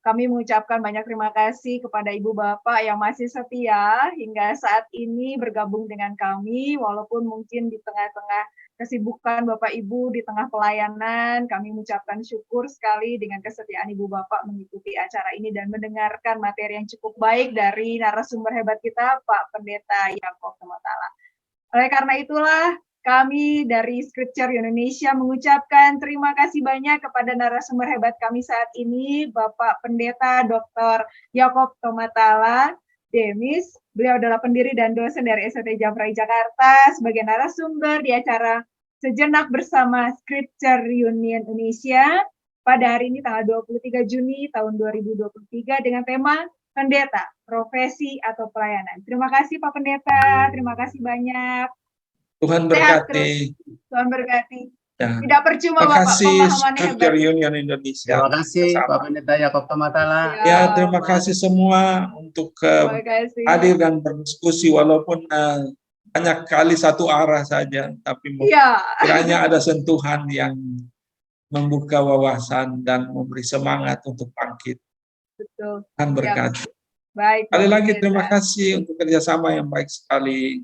kami mengucapkan banyak terima kasih kepada Ibu Bapak yang masih setia hingga saat ini bergabung dengan kami, walaupun mungkin di tengah-tengah kesibukan Bapak Ibu di tengah pelayanan. Kami mengucapkan syukur sekali dengan kesetiaan Ibu Bapak mengikuti acara ini dan mendengarkan materi yang cukup baik dari narasumber hebat kita, Pak Pendeta Yakob Tomatala. Oleh karena itulah, kami dari Scripture Indonesia mengucapkan terima kasih banyak kepada narasumber hebat kami saat ini, Bapak Pendeta Dr. Yakob Tomatala Demis. Beliau adalah pendiri dan dosen dari SMT Jamrai Jakarta sebagai narasumber di acara Sejenak Bersama Scripture Union Indonesia pada hari ini tanggal 23 Juni tahun 2023 dengan tema Pendeta, Profesi atau Pelayanan. Terima kasih Pak Pendeta, terima kasih banyak. Tuhan berkati. Tuhan berkati. Ya. Tidak percuma Terima Bapak, kasih pemahamannya Scripture hebat. Union Indonesia. Terima kasih Pak Pendeta Yakob Tomatala. Ya, terima kasih semua untuk hadir dan berdiskusi walaupun banyak kali satu arah saja, tapi kiranya ada sentuhan yang membuka wawasan dan memberi semangat untuk bangkit. Betul. Tuhan berkati. Baik. Sekali lagi terima kasih untuk kerjasama yang baik sekali.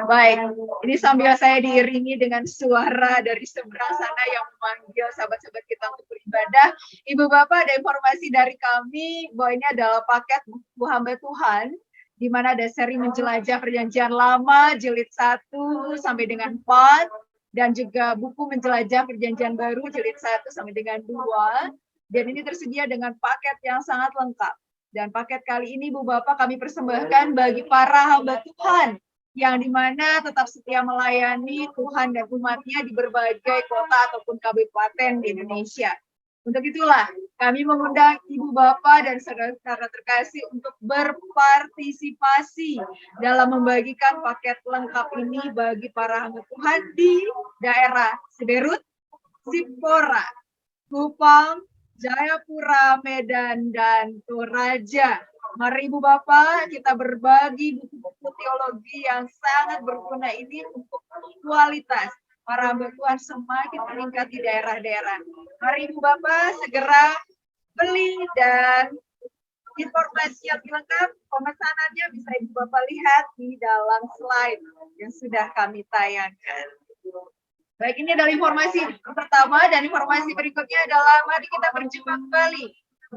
Baik, ini sambil saya diiringi dengan suara dari seberang sana yang memanggil sahabat-sahabat kita untuk beribadah. Ibu Bapak, ada informasi dari kami bahwa ini adalah paket buku hamba Tuhan, di mana ada seri menjelajah perjanjian lama, jilid 1 sampai dengan 4, dan juga buku menjelajah perjanjian baru, jilid 1 sampai dengan 2, dan ini tersedia dengan paket yang sangat lengkap. Dan paket kali ini, Bu Bapak, kami persembahkan bagi para hamba Tuhan yang dimana tetap setia melayani Tuhan dan umatnya di berbagai kota ataupun kabupaten di Indonesia. Untuk itulah, kami mengundang Ibu Bapak dan saudara-saudara terkasih untuk berpartisipasi dalam membagikan paket lengkap ini bagi para hamba Tuhan di daerah Siberut, Sipora, Kupang, Jayapura, Medan, dan Toraja. Mari Ibu Bapak, kita berbagi buku-buku teologi yang sangat berguna ini untuk kualitas para hamba Tuhan semakin meningkat di daerah-daerah. Mari Ibu Bapak segera beli, dan informasi yang lengkap pemesanannya bisa Ibu Bapak lihat di dalam slide yang sudah kami tayangkan. Baik, ini adalah informasi pertama, dan informasi berikutnya adalah mari kita berjumpa kembali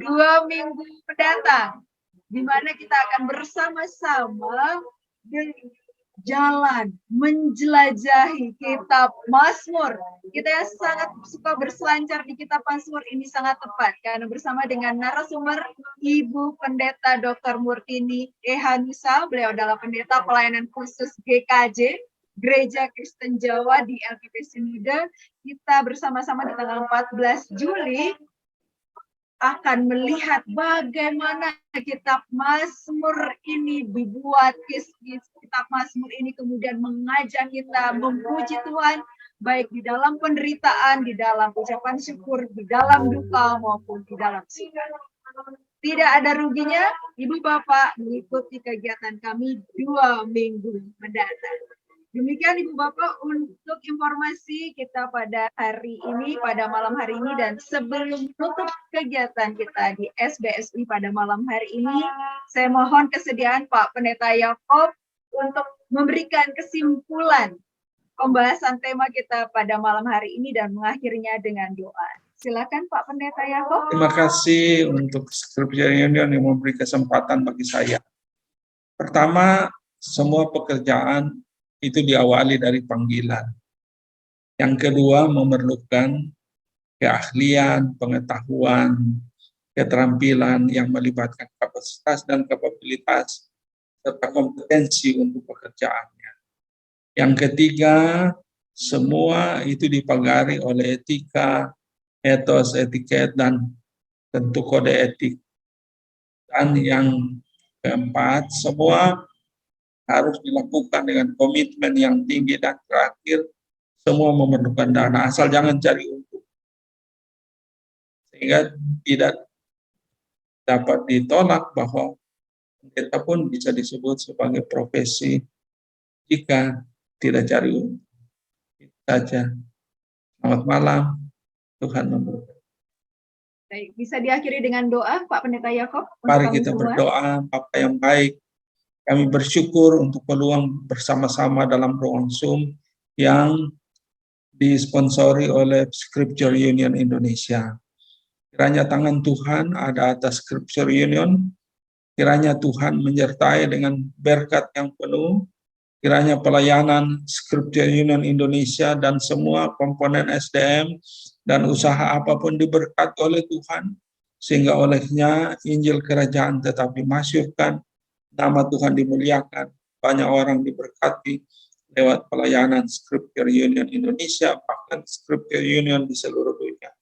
2 minggu mendatang, di mana kita akan bersama-sama berjalan menjelajahi kitab Mazmur. Kita yang sangat suka berselancar di kitab Mazmur ini sangat tepat, karena bersama dengan narasumber Ibu Pendeta Dr. Murtini Ehanusa. Beliau adalah pendeta pelayanan khusus GKJ, Gereja Kristen Jawa di LKP Sinode. Kita bersama-sama di tanggal 14 Juli akan melihat bagaimana kitab Mazmur ini dibuat. Kitab Mazmur ini kemudian mengajak kita memuji Tuhan, baik di dalam penderitaan, di dalam ucapan syukur, di dalam duka, maupun di dalam suka. Tidak ada ruginya, Ibu Bapak, mengikuti kegiatan kami 2 minggu mendatang. Demikian Ibu Bapak untuk informasi kita pada hari ini, pada malam hari ini, dan sebelum tutup kegiatan kita di SBSI pada malam hari ini, saya mohon kesediaan Pak Pendeta Yakob untuk memberikan kesimpulan pembahasan tema kita pada malam hari ini dan mengakhirinya dengan doa. Silakan Pak Pendeta Yakob. Terima kasih untuk Scripture Union yang memberi kesempatan bagi saya. Pertama, semua pekerjaan itu diawali dari panggilan. Yang kedua, memerlukan keahlian, pengetahuan, keterampilan yang melibatkan kapasitas dan kapabilitas serta kompetensi untuk pekerjaannya. Yang ketiga, semua itu dipagari oleh etika, etos, etiket, dan tentu kode etik. Dan yang keempat, semua harus dilakukan dengan komitmen yang tinggi, dan terakhir, semua memerlukan dana, asal jangan cari untung. Sehingga tidak dapat ditolak bahwa pendeta pun bisa disebut sebagai profesi jika tidak cari untung. Itu saja. Selamat malam, Tuhan memberkati. Baik, bisa diakhiri dengan doa, Pak Pendeta Yakob. Mari kita berdoa. Bapa yang baik, kami bersyukur untuk peluang bersama-sama dalam ruang Zoom yang disponsori oleh Scripture Union Indonesia. Kiranya tangan Tuhan ada atas Scripture Union, kiranya Tuhan menyertai dengan berkat yang penuh, kiranya pelayanan Scripture Union Indonesia dan semua komponen SDM dan usaha apapun diberkati oleh Tuhan, sehingga olehnya Injil Kerajaan tetap dimasyurkan, nama Tuhan dimuliakan, banyak orang diberkati lewat pelayanan Scripture Union Indonesia, bahkan Scripture Union di seluruh dunia.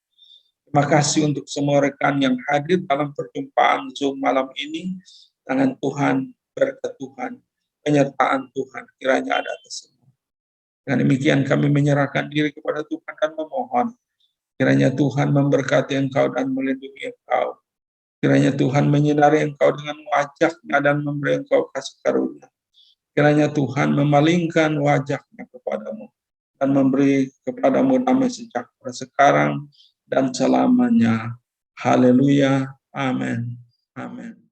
Terima kasih untuk semua rekan yang hadir dalam perjumpaan Zoom malam ini. Tangan Tuhan, berkat Tuhan, penyertaan Tuhan kiranya ada atas semua. Dengan demikian kami menyerahkan diri kepada Tuhan dan memohon kiranya Tuhan memberkati engkau dan melindungi engkau. Kiranya Tuhan menyinari engkau dengan wajah-Nya dan memberi engkau kasih karunia. Kiranya Tuhan memalingkan wajah-Nya kepadamu dan memberi kepadamu damai sejahtera sekarang dan selamanya. Haleluya. Amin. Amin.